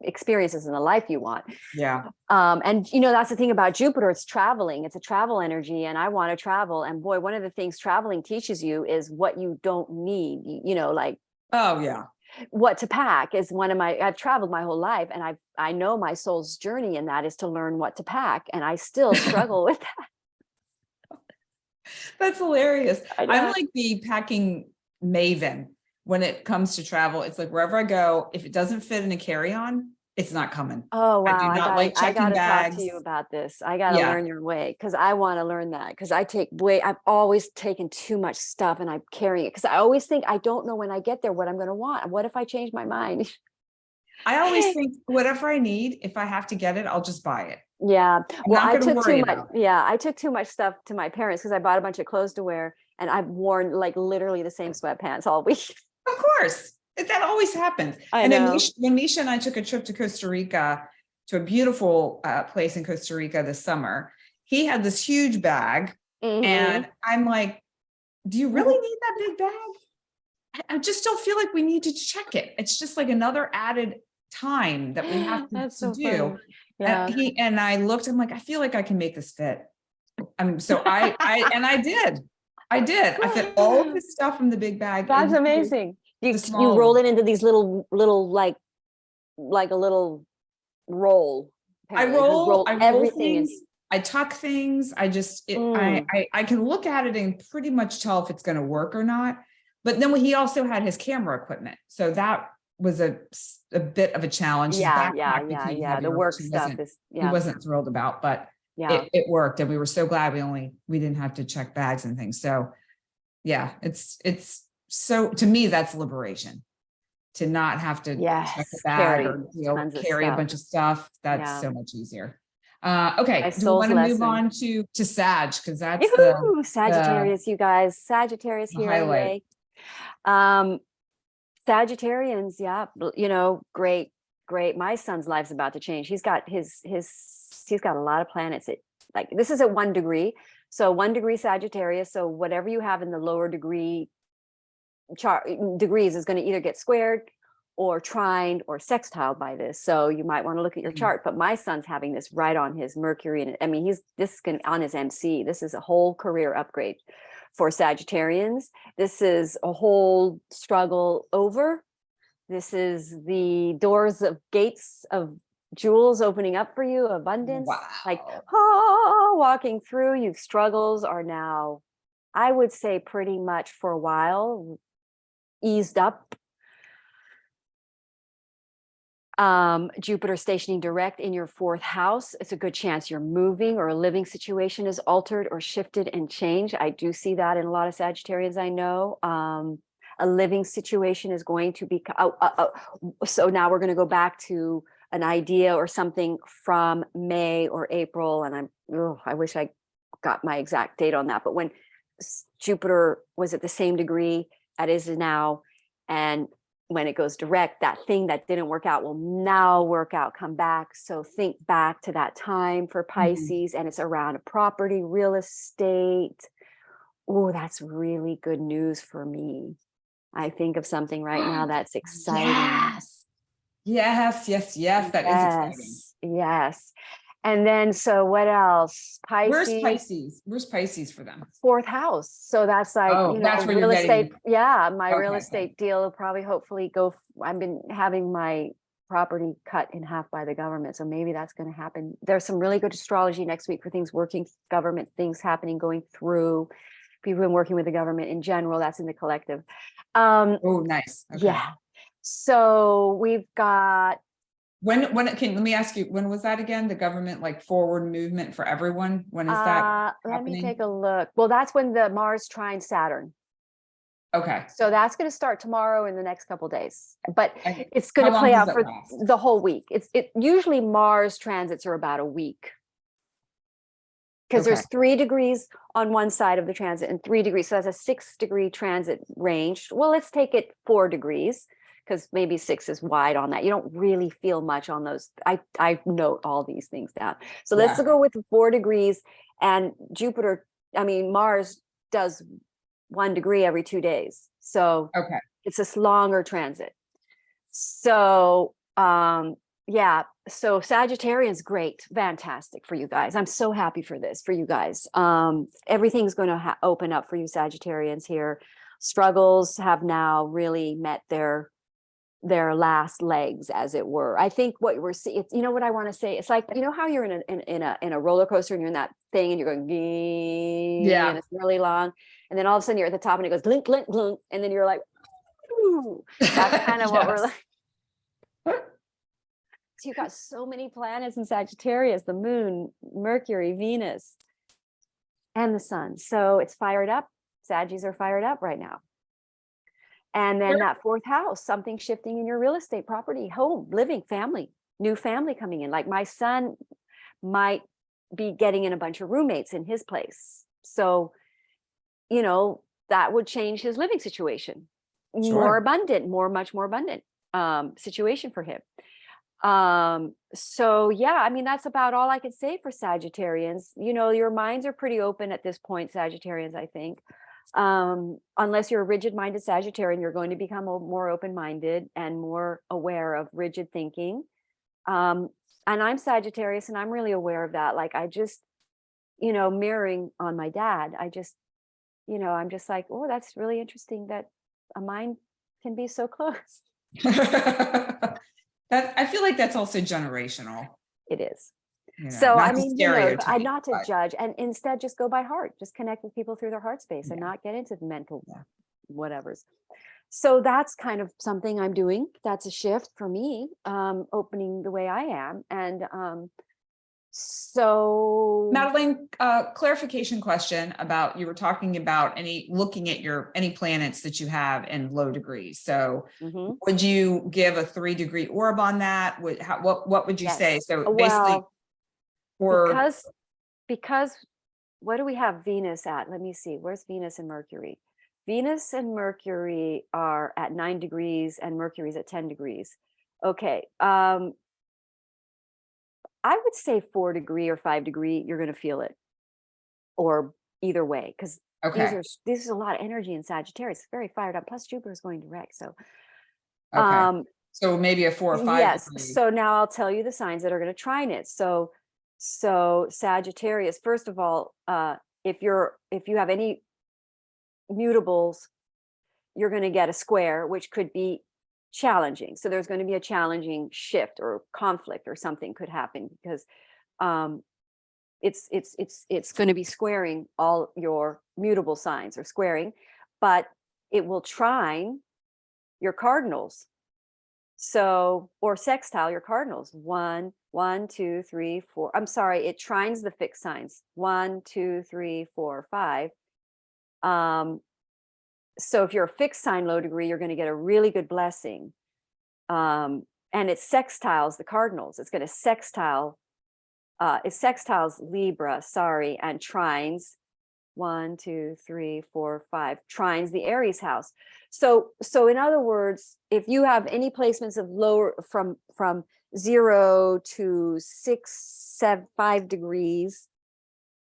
experiences in the life you want. Yeah. And that's the thing about Jupiter. It's traveling. It's a travel energy, and I want to travel. And boy, one of the things traveling teaches you is what you don't need. Like, Oh yeah. what to pack is one of I've traveled my whole life, and I know my soul's journey in that is to learn what to pack, and I still struggle with that. That's hilarious. I know. I'm like the packing maven when it comes to travel. It's like wherever I go, if it doesn't fit in a carry-on, it's not coming. Oh wow! I do not like I checking gotta talk to bags. you about this. I gotta Yeah. learn your way, because I want to learn that, because I've always taken too much stuff and I'm carrying it because I always think I don't know when I get there what I'm going to want. What if I change my mind? I always think whatever I need, if I have to get it, I'll just buy it. Yeah. I'm Well, not I going to took worry too much. about it. Yeah, I took too much stuff to my parents because I bought a bunch of clothes to wear, and I've worn like literally the same sweatpants all week. Of course. That always happens. I And then know. when Misha and I took a trip to Costa Rica, to a beautiful place in Costa Rica this summer, he had this huge bag. Mhm. And I'm like, do you really need that big bag? I just don't feel like we need to check it. It's just like another added time that we have That's to so do. funny. Yeah. And I looked, I'm like, I feel like I can make this fit. I mean, so I did. I fit all of this stuff from the big bag. That's into amazing. You the small roll one. it into these little like a little roll. I Apparently. You roll everything things. in. I tuck things. I just, Mm. I can look at it and pretty much tell if it's going to work or not. But then he also had his camera equipment. So that was a bit of a challenge. His Yeah, backpack became The heavier, work which stuff is, he wasn't thrilled about, but yeah. it worked. And we were so glad we didn't have to check bags and things. So yeah, it's so, to me, that's liberation. To not have to check the bag or carry a bunch of stuff. That's so much easier. Okay, do we want to move on to Sag, because that's Sagittarius, you guys. Sagittarius the here highlight. Sagittarians, yeah, great. My son's life's about to change. He's got he's got a lot of planets. Like, this is at 1 degree. So 1 degree Sagittarius. So whatever you have in the lower degree degrees is going to either get squared or trined or sextiled by this. So you might want to look at your chart. But my son's having this right on his Mercury, and I mean, on his MC. This is a whole career upgrade for Sagittarians. This is a whole struggle over. This is the gates of jewels opening up for you, abundance. Wow. Like, walking through. Your struggles are now, I would say, pretty much for a while eased up. Jupiter stationing direct in your 4th house. It's a good chance you're moving, or a living situation is altered or shifted and changed. I do see that in a lot of Sagittarians I know. A living situation is going to be, so now we're going to go back to an idea or something from May or April. And I wish I got my exact date on that. But when Jupiter was at the same degree as it is now, and when it goes direct, that thing that didn't work out will now work out, come back. So think back to that time for Pisces, and it's around a property, real estate. Oh, that's really good news for me. I think of something right now that's exciting. Yes. That is exciting. Yes. And then, so what else? Pisces. Where's Pisces for them? 4th house. So that's like, that's where real you're estate. getting... Yeah. My real estate deal will probably hopefully go. I've been having my property cut in half by the government. So maybe that's going to happen. There's some really good astrology next week for things working, government things happening, going through. People who've been working with the government in general. That's in the collective. Nice. Okay. Yeah. So we've got, let me ask you, when was that again? The government, like, forward movement for everyone? When is that let happening? me take a look. Well, that's when the Mars trine Saturn. Okay. So that's going to start tomorrow in the next couple of days, but it's How going to long play does out that for last? the whole week. Usually Mars transits are about a week, because there's 3 degrees on one side of the transit and 3 degrees. So that's a 6 degree transit range. Well, let's take it 4 degrees, because maybe 6 is wide on that. You don't really feel much on those. I note all these things down. So let's Yeah. go with 4 degrees, and Mars does 1 degree every 2 days. So Okay. it's this longer transit. So yeah, so Sagittarian's great, fantastic for you guys. I'm so happy for this for you guys. Everything's going to open up for you Sagittarians here. Struggles have now really met their last legs, as it were. I think what we're seeing, you know what I want to say, it's like, you know how you're in a roller coaster and you're in that thing and you're going Yeah. and it's really long, and then all of a sudden you're at the top and it goes glink glink glink, and then you're like, ooh. That's kind of what we're like. So you've got so many planets in Sagittarius, the moon, Mercury, Venus, and the sun. So it's fired up. Saggis are fired up right now. And then that 4th house, something shifting in your real estate, property, home, living, family, new family coming in. Like my son might be getting in a bunch of roommates in his place. So, that would change his living situation. Sure. More abundant, much more abundant situation for him. So yeah, that's about all I could say for Sagittarians. Your minds are pretty open at this point, Sagittarians, I think. Unless you're a rigid-minded Sagittarian, you're going to become more open-minded and more aware of rigid thinking. And I'm Sagittarius, and I'm really aware of that. Like I just, mirroring on my dad, I'm just like, oh, that's really interesting that a mind can be so close. I feel like that's also generational. It is. So not to judge, and instead just go by heart, just connect with people through their heart space and not get into the mental whatevers. So that's kind of something I'm doing. That's a shift for me, opening the way I am. And so Madeleine, clarification question about, you were talking about looking at any planets that you have in low degrees. So would you give a 3-degree orb on that? What would you say? So basically, because what do we have Venus at? Let me see. Where's Venus and Mercury? Venus and Mercury are at 9 degrees and Mercury's at 10 degrees. Okay. I would say 4 degree or 5 degree, you're going to feel it, or either way, because this is a lot of energy in Sagittarius. It's very fired up. Plus Jupiter is going direct. So, so maybe a 4 or 5. Yes. Degree. So now I'll tell you the signs that are going to trine it. So Sagittarius, first of all, if you have any mutables, you're going to get a square, which could be challenging. So there's going to be a challenging shift or conflict or something could happen, because it's going to be squaring all your mutable signs, or squaring, but it will trine your cardinals. So, or sextile your cardinals. 1, 2, 3, 4. I'm sorry, it trines the fixed signs. 1, 2, 3, 4, 5. So if you're a fixed sign low degree, you're going to get a really good blessing. And it sextiles the cardinals. It's going to sextile, it sextiles Libra, and trines 1, 2, 3, 4, 5, trines the Aries house. So in other words, if you have any placements of lower from 0 to 6, 7, 5 degrees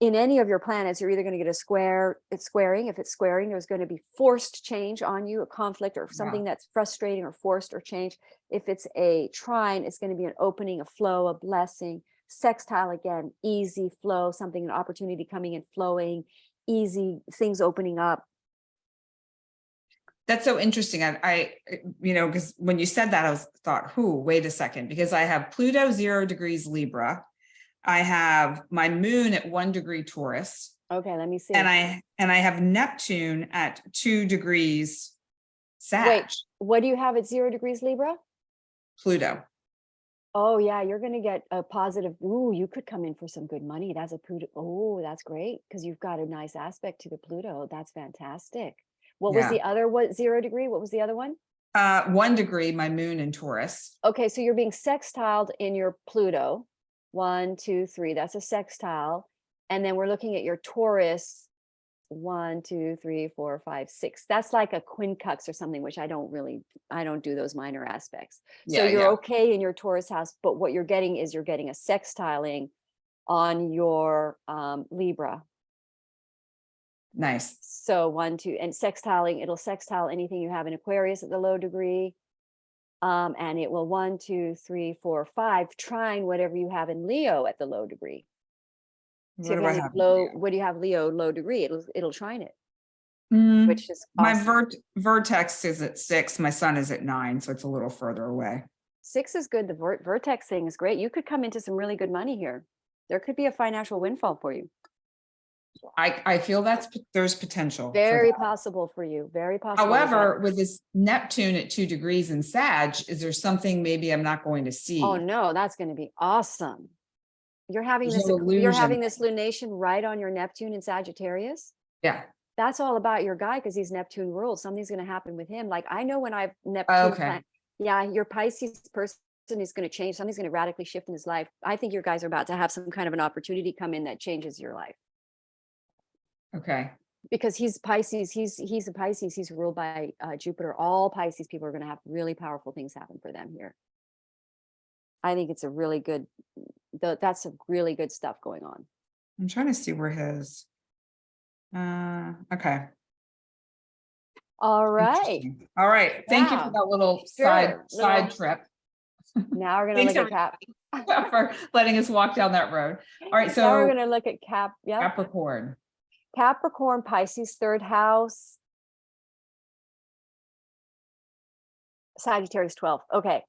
in any of your planets, you're either going to get a square, it's squaring. If it's squaring, there's going to be forced change on you, a conflict or something that's frustrating or forced or change. If it's a trine, it's going to be an opening, a flow, a blessing. Sextile, again, easy flow, something, an opportunity coming in, flowing, easy things opening up. That's so interesting. I because when you said that, I thought, wait a second, because I have Pluto 0 degrees Libra. I have my moon at 1 degree Taurus. Okay, let me see. And I have Neptune at 2 degrees Sag. Wait, what do you have at 0 degrees Libra? Pluto. Oh yeah, you're going to get a positive. Ooh, you could come in for some good money. That's a Pluto. Oh, that's great, because you've got a nice aspect to the Pluto. That's fantastic. What was the other? What 0 degree? What was the other one? 1 degree, my moon in Taurus. Okay, so you're being sextiled in your Pluto. 1, 2, 3. That's a sextile. And then we're looking at your Taurus 1, 2, 3, 4, 5, 6. That's like a quincux or something, which I don't do those minor aspects. So Yeah, you're yeah. okay in your Taurus house, but what you're getting is you're getting a sextiling on your Libra. Nice. So 1, 2, and sextiling, it'll sextile anything you have in Aquarius at the low degree. And it will 1, 2, 3, 4, 5 trine whatever you have in Leo at the low degree. So What if do you I have any have? low, what do you have Leo low degree? It'll trine it, Mm, which is my awesome. vertex is at 6. My sun is at 9, so it's a little further away. 6 is good. The vertex thing is great. You could come into some really good money here. There could be a financial windfall for you. I feel there's potential for Very that. possible for you. Very possible. However, with this Neptune at 2 degrees in Sag, is there something maybe I'm not going to see? Oh no, that's going to be awesome. You're having There's this, no you're illusion. having this lunation right on your Neptune in Sagittarius. Yeah. That's all about your guy because he's Neptune ruled. Something's going to happen with him. Like I know when I've Neptune Okay. yeah, your Pisces person is going to change. Something's going to radically shift in his life. I think your guys are about to have some kind of an opportunity come in that changes your life. Okay. Because he's Pisces, he's a Pisces, he's ruled by Jupiter. All Pisces people are going to have really powerful things happen for them here. I think it's a really good, that's some really good stuff going on. I'm trying to see where his, okay. All right. All right. Thank you for Wow. that little Sure. side trip. Now we're going to look at For letting us walk down that road. All right. now we're So going to look at Capricorn. Capricorn, Pisces, 3rd house. Sagittarius 12. Okay.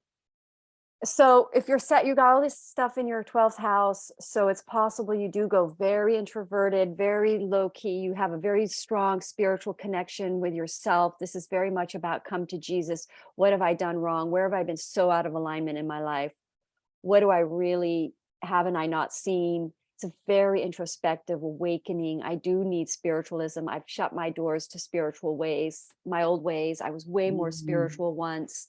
So if you're set, you got all this stuff in your 12th house. So it's possible you do go very introverted, very low key. You have a very strong spiritual connection with yourself. This is very much about come to Jesus. What have I done wrong? Where have I been so out of alignment in my life? What do I really, haven't I not seen? It's a very introspective awakening. I do need spiritualism. I've shut my doors to spiritual ways, my old ways. I was way more spiritual once.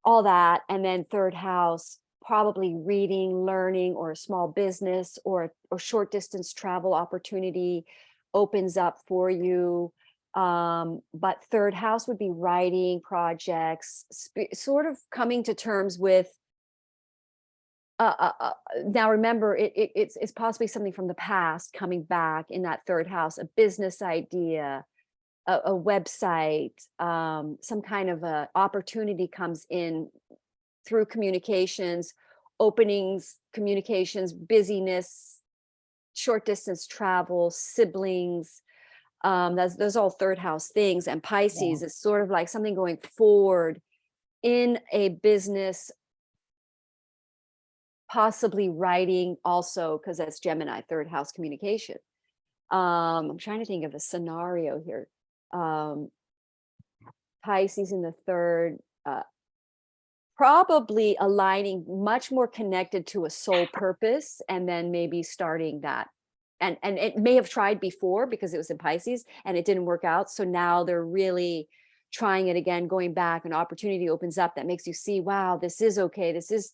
All that. And then 3rd house, probably reading, learning, or a small business or short distance travel opportunity opens up for you. But 3rd house would be writing projects, sort of coming to terms with now remember it's possibly something from the past coming back in that 3rd house, a business idea, a website, some kind of a opportunity comes in through communications, openings, communications, busyness, short distance travel, siblings. Those all 3rd house things. And Pisces is sort of like something going forward in a business, possibly writing also, because that's Gemini, 3rd house communication. I'm trying to think of a scenario here. Pisces in the 3rd, probably aligning much more connected to a soul purpose, and then maybe starting that. And it may have tried before because it was in Pisces and it didn't work out. So now they're really trying it again, going back, an opportunity opens up that makes you see, wow, this is okay. This is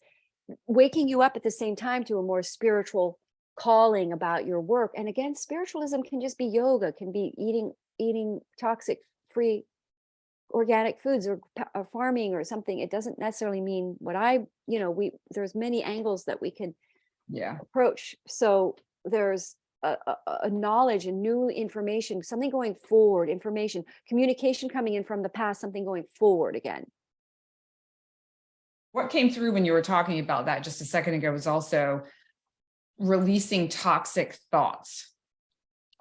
waking you up at the same time to a more spiritual calling about your work. And again, spiritualism can just be yoga, can be eating toxic free organic foods or farming or something. It doesn't necessarily mean what there's many angles that we can approach. So there's a knowledge and new information, something going forward, information, communication coming in from the past, something going forward again. What came through when you were talking about that just a second ago was also releasing toxic thoughts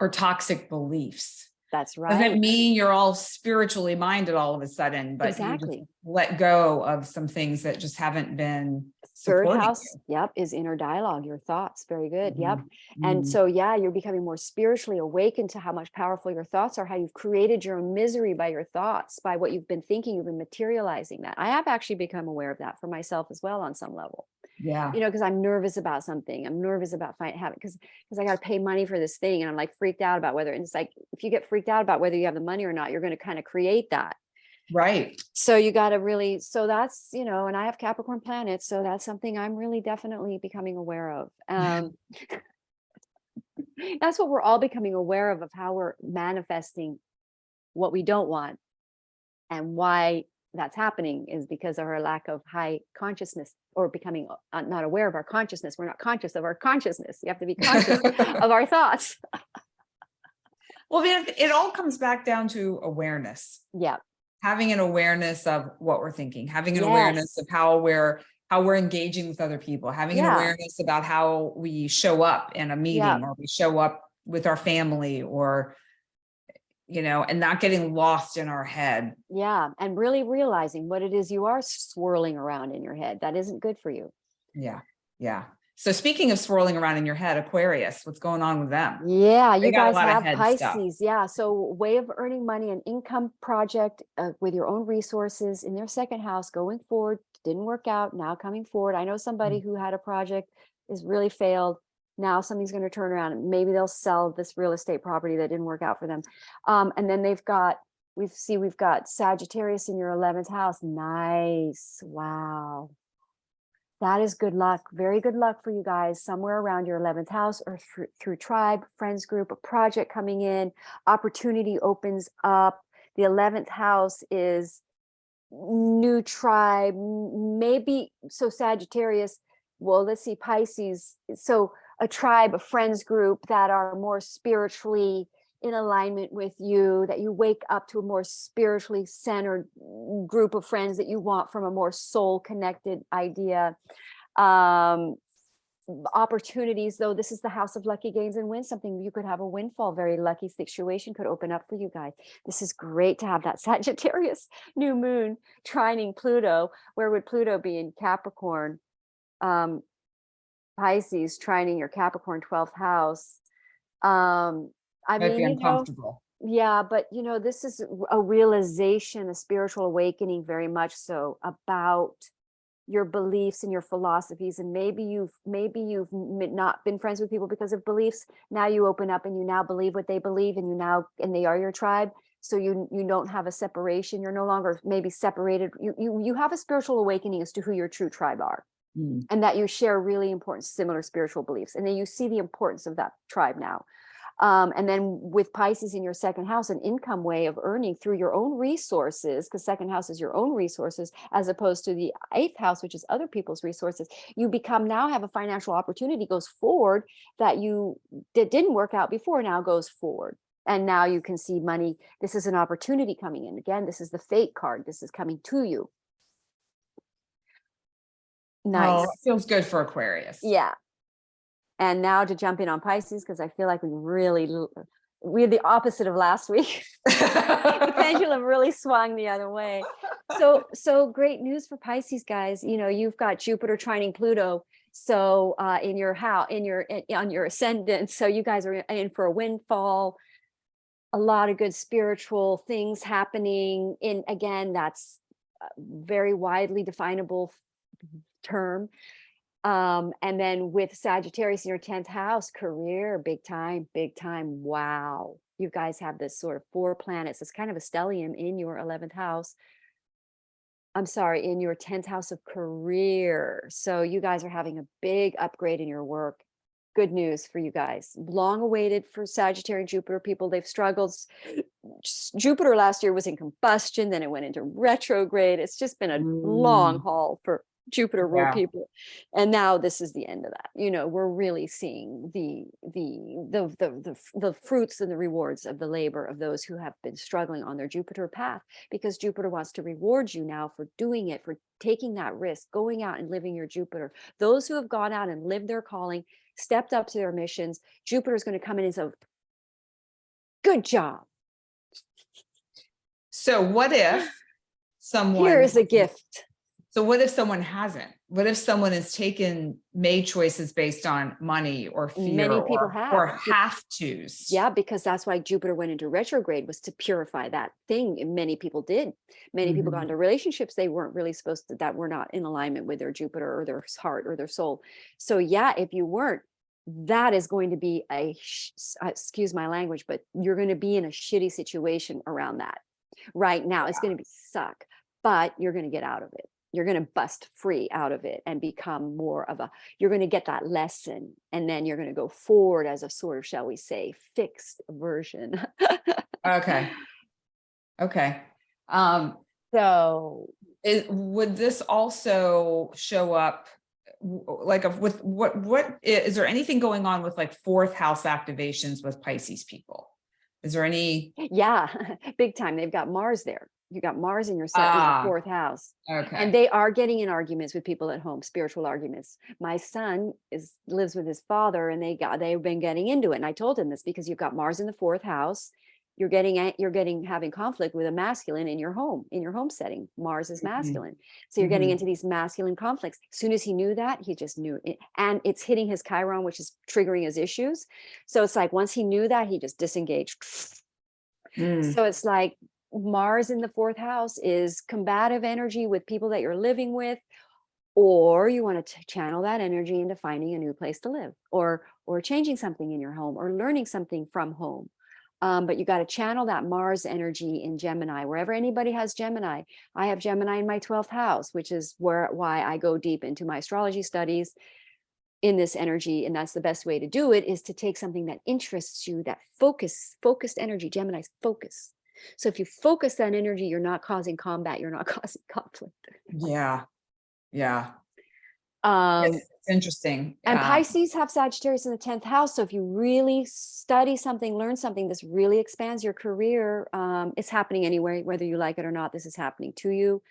or toxic beliefs. That's right. Doesn't mean you're all spiritually minded all of a sudden, but exactly. You just let go of some things that just haven't been 3rd house, yep, is inner dialogue, your thoughts. Very good. Yep. And so, you're becoming more spiritually awakened to how much powerful your thoughts are, how you've created your own misery by your thoughts, by what you've been thinking, you've been materializing that. I have actually become aware of that for myself as well on some level. Yeah. Because I'm nervous about something. I'm nervous about having, because I got to pay money for this thing. And I'm like freaked out about whether, and it's like, if you get freaked out about whether you have the money or not, you're going to kind of create that. Right. So you got to really, so that's, and I have Capricorn planets. So that's something I'm really definitely becoming aware of. That's what we're all becoming aware of how we're manifesting what we don't want. And why that's happening is because of our lack of high consciousness, or becoming not aware of our consciousness. We're not conscious of our consciousness. You have to be conscious of our thoughts. Well, it all comes back down to awareness. Yeah. Having an awareness of what we're thinking, having an awareness Yes. of how we're engaging with other people, having an Yeah. awareness about how we show up in a meeting, Yeah. or we show up with our family, or, and not getting lost in our head. Yeah. And really realizing what it is you are swirling around in your head. That isn't good for you. Yeah. Yeah. So speaking of swirling around in your head, Aquarius, what's going on with them? Yeah, They you got a guys lot of have head stuff. Pisces. Yeah. So way of earning money, an income project with your own resources in their second house going forward. Didn't work out. Now coming forward. I know somebody who had a project is really failed. Now something's going to turn around and maybe they'll sell this real estate property that didn't work out for them. And then we've got Sagittarius in your 11th house. Nice. Wow. That is good luck. Very good luck for you guys somewhere around your 11th house, or through tribe, friends group, a project coming in, opportunity opens up. The 11th house is new tribe, maybe. So Sagittarius, well, let's see, Pisces. So a tribe, a friends group that are more spiritually in alignment with you, that you wake up to a more spiritually centered group of friends that you want from a more soul connected idea. Opportunities, though, this is the house of lucky gains and wins. Something you could have a windfall, very lucky situation could open up for you guys. This is great to have that Sagittarius new moon trining Pluto. Where would Pluto be? In Capricorn. Pisces trining your Capricorn 12th house. I Might be mean, uncomfortable. yeah, but this is a realization, a spiritual awakening, very much so, about your beliefs and your philosophies. And maybe you've not been friends with people because of beliefs. Now you open up and you now believe what they believe, and they are your tribe. So you don't have a separation. You're no longer maybe separated. You have a spiritual awakening as to who your true tribe are. And that you share really important, similar spiritual beliefs. And then you see the importance of that tribe now. And then with Pisces in your second house, an income way of earning through your own resources, because second house is your own resources, as opposed to the 8th house, which is other people's resources. You now have a financial opportunity goes forward that didn't work out before, now goes forward. And now you can see money. This is an opportunity coming in. Again, this is the fate card. This is coming to you. Nice. Oh, it feels good for Aquarius. Yeah. And now to jump in on Pisces, because I feel like we're the opposite of last week. The pendulum really swung the other way. So great news for Pisces, guys. You've got Jupiter trining Pluto. So in your house, on your ascendant. So you guys are in for a windfall. A lot of good spiritual things happening. Again, that's a very widely definable term. And then with Sagittarius in your 10th house, career, big time. Wow. You guys have this sort of 4 planets. It's kind of a stellium in your 11th house. I'm sorry, in your 10th house of career. So you guys are having a big upgrade in your work. Good news for you guys. Long awaited for Sagittarius and Jupiter people. They've struggled. Jupiter last year was in combustion, then it went into retrograde. It's just been a long haul for Jupiter ruled people, and now this is the end of that. We're really seeing the fruits and the rewards of the labor of those who have been struggling on their Jupiter path, because Jupiter wants to reward you now for doing it, for taking that risk, going out and living your Jupiter. Those who have gone out and lived their calling, stepped up to their missions, Jupiter is going to come in and say, good job. So what if someone here is a gift? So what if someone hasn't? What if someone has made choices based on money or fear? Many people or have tos. Yeah, because that's why Jupiter went into retrograde, was to purify that thing. And many people did. Many people got into relationships they weren't really supposed to, that were not in alignment with their Jupiter or their heart or their soul. So yeah, if you weren't, that is going to be excuse my language, but you're going to be in a shitty situation around that right now. It's going to be suck, but you're going to get out of it. you're going to bust free out of it and become more of a, you're going to get that lesson. And then you're going to go forward as a sort of, shall we say, fixed version. Okay. Okay. So Would this also show up like with what is there anything going on with like fourth house activations with Pisces people? Is there any? yeah, big time. They've got Mars there. You got Mars in your in your fourth house. Okay. And they are getting in arguments with people at home, spiritual arguments. My son lives with his father, and they've been getting into it. And I told him this because you've got Mars in the fourth house. You're having conflict with a masculine in your home setting. Mars is masculine. So you're getting into these masculine conflicts. As soon as he knew that, he just knew it. And it's hitting his Chiron, which is triggering his issues. So it's like, once he knew that, he just disengaged. So it's like, Mars in the fourth house is combative energy with people that you're living with, or you want to channel that energy into finding a new place to live, or changing something in your home, or learning something from home. But you got to channel that Mars energy in Gemini, wherever anybody has Gemini. I have Gemini in my 12th house, which is why I go deep into my astrology studies in this energy. And that's the best way to do it, is to take something that interests you, that focused energy. Gemini's focus. So if you focus that energy, you're not causing combat, you're not causing conflict. Yeah. It's interesting. And Pisces have Sagittarius in the 10th house. So if you really study something, learn something, this really expands your career. It's happening anyway, whether you like it or not. This is happening to you.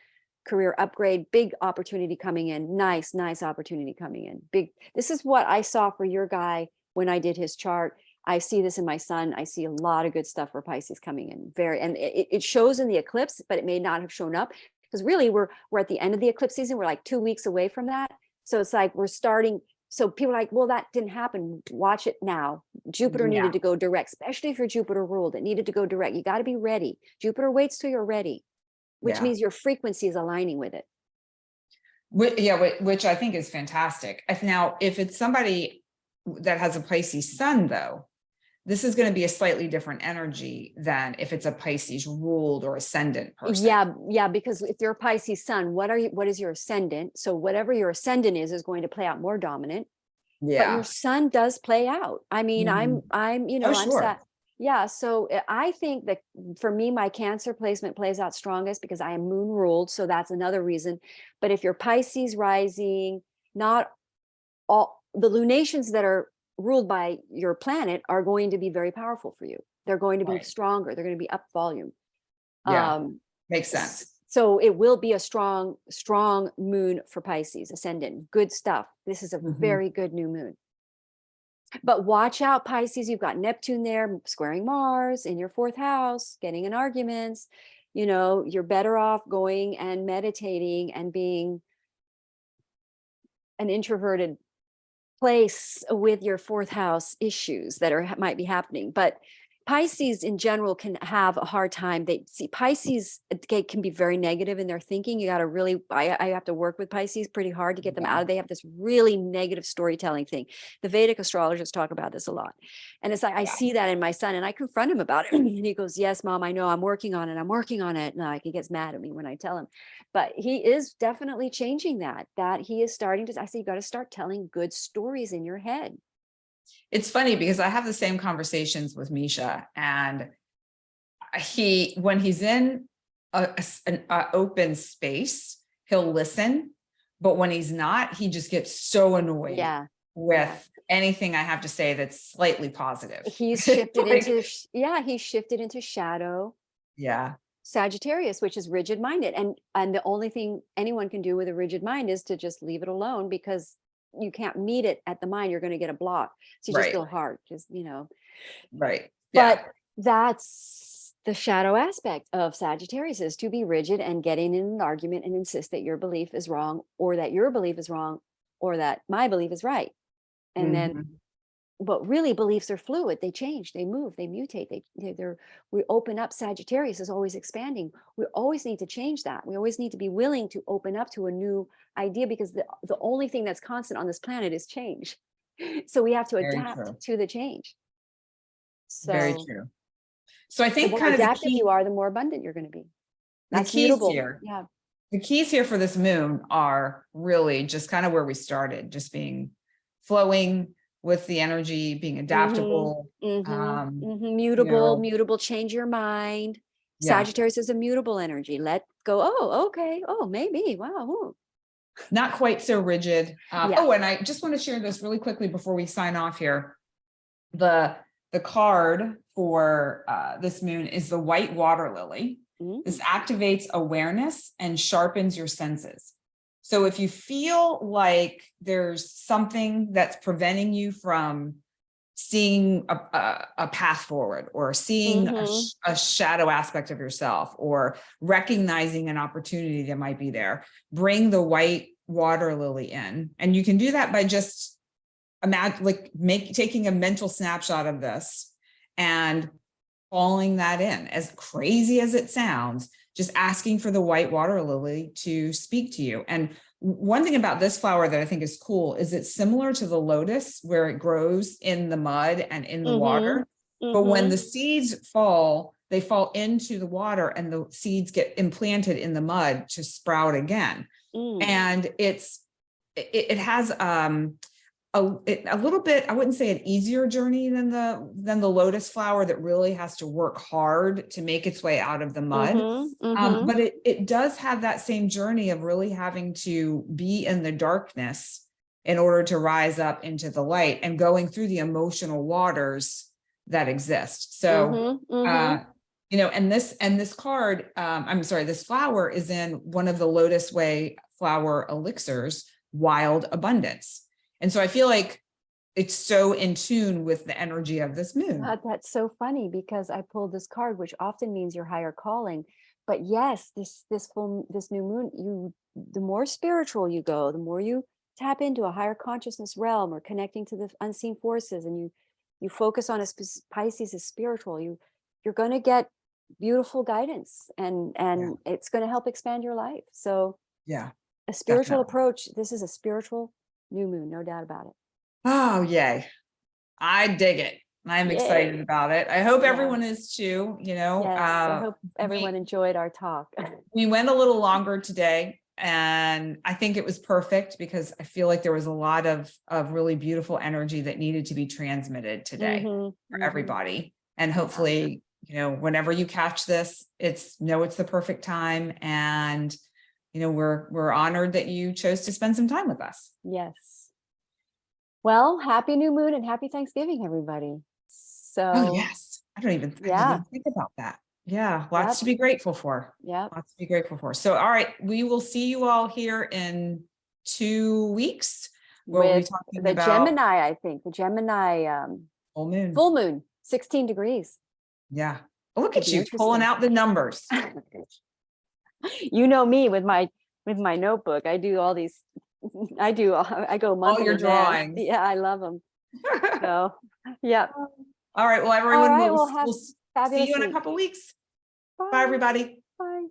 Career upgrade, big opportunity coming in. Nice opportunity coming in. This is what I saw for your guy when I did his chart. I see this in my son. I see a lot of good stuff for Pisces coming in. And it shows in the eclipse, but it may not have shown up, because really we're at the end of the eclipse season. We're like 2 weeks away from that. So it's like we're starting. So people are like, well, that didn't happen. Watch it now. Jupiter needed to go direct, especially if you're Jupiter ruled. It needed to go direct. You got to be ready. Jupiter waits till you're ready, which means your frequency is aligning with it. Which I think is fantastic. Now, if it's somebody that has a Pisces sun, though, this is going to be a slightly different energy than if it's a Pisces ruled or ascendant person. Yeah, because if you're a Pisces sun, what is your ascendant? So whatever your ascendant is going to play out more dominant. But your sun does play out. I mean, I'm sad. Yeah. So I think that for me, my Cancer placement plays out strongest because I am moon ruled. So that's another reason. But if you're Pisces rising, not all the lunations that are ruled by your planet are going to be very powerful for you. They're going to be stronger. They're going to be up volume. Makes sense. So it will be a strong moon for Pisces ascendant. Good stuff. This is a very good new moon. But watch out, Pisces. You've got Neptune there squaring Mars in your fourth house, getting in arguments. You're better off going and meditating and being an introverted place with your fourth house issues that might be happening. But Pisces in general can have a hard time. Pisces can be very negative in their thinking. You got to really, I have to work with Pisces pretty hard to get them out of. They have this really negative storytelling thing. The Vedic astrologists talk about this a lot. And it's like, I see that in my son, and I confront him about it. And he goes, yes, Mom, I know, I'm working on it. And like, he gets mad at me when I tell him, but he is definitely changing that he is starting to, I say, you got to start telling good stories in your head. It's funny because I have the same conversations with Misha, and when he's in an open space, he'll listen, but when he's not, he just gets so annoyed with anything I have to say that's slightly positive. He's shifted into shadow. Sagittarius, which is rigid minded, and the only thing anyone can do with a rigid mind is to just leave it alone, because you can't meet it at the mind. You're going to get a block. So you just go hard, But that's the shadow aspect of Sagittarius, is to be rigid and getting in an argument and insist that your belief is wrong, or that your belief is wrong, or that my belief is right. And then, but really beliefs are fluid. They change, they move, they mutate. We open up. Sagittarius is always expanding. We always need to change that. We always need to be willing to open up to a new idea, because the only thing that's constant on this planet is change. So we have to adapt to the change. So very true. So I think the more adaptive you are, the more abundant you're going to be. That's mutable. The keys here for this moon are really just kind of where we started, just being flowing with the energy, being adaptable, Mutable, mutable, change your mind. yeah, Sagittarius is a mutable energy. Let go. Oh, okay. Oh, maybe. Wow. Ooh. not quite so rigid. Yeah. Oh, and I just want to share this really quickly before we sign off here. The card for this moon is the white water lily. This activates awareness and sharpens your senses. So if you feel like there's something that's preventing you from seeing a path forward, or seeing a shadow aspect of yourself, or recognizing an opportunity that might be there, bring the white water lily in. And you can do that by just taking a mental snapshot of this and calling that in. As crazy as it sounds, just asking for the white water lily to speak to you. And one thing about this flower that I think is cool is it's similar to the lotus, where it grows in the mud and in the water. But when the seeds fall, they fall into the water, and the seeds get implanted in the mud to sprout again. And it has a little bit, I wouldn't say an easier journey than the lotus flower that really has to work hard to make its way out of the mud. But it does have that same journey of really having to be in the darkness in order to rise up into the light, and going through the emotional waters that exist. So, and this card, this flower is in one of the Lotus Way flower elixirs, Wild Abundance. And so I feel like it's so in tune with the energy of this moon. That's so funny, because I pulled this card, which often means your higher calling. But yes, this new moon, the more spiritual you go, the more you tap into a higher consciousness realm, or connecting to the unseen forces, and you focus on Pisces is spiritual. You're going to get beautiful guidance, and it's going to help expand your life. So yeah, a spiritual definitely. approach. This is a spiritual new moon, no doubt about it. Oh, yay. I dig it. I'm excited about it. I hope everyone is too, Yes, I hope everyone enjoyed our talk. We went a little longer today, and I think it was perfect, because I feel like there was a lot of really beautiful energy that needed to be transmitted today for everybody. And hopefully, whenever you catch this, it's the perfect time. And we're honored that you chose to spend some time with us. Yes. Well, happy new moon and happy Thanksgiving, everybody. So, oh yes, I didn't even think about that. Yeah, lots to be grateful for. Yeah, lots to be grateful for. So, all right, we will see you all here in 2 weeks. Where we'll be talking the about Gemini. I think the Gemini full moon, 16 degrees. Yeah. Look at you pulling out the numbers. You know me with my notebook. I do all these. I go monthly. All your drawings. Yeah, I love them. So, yeah. All right. Well, everyone, we'll see you in a couple weeks. Bye, everybody. Bye.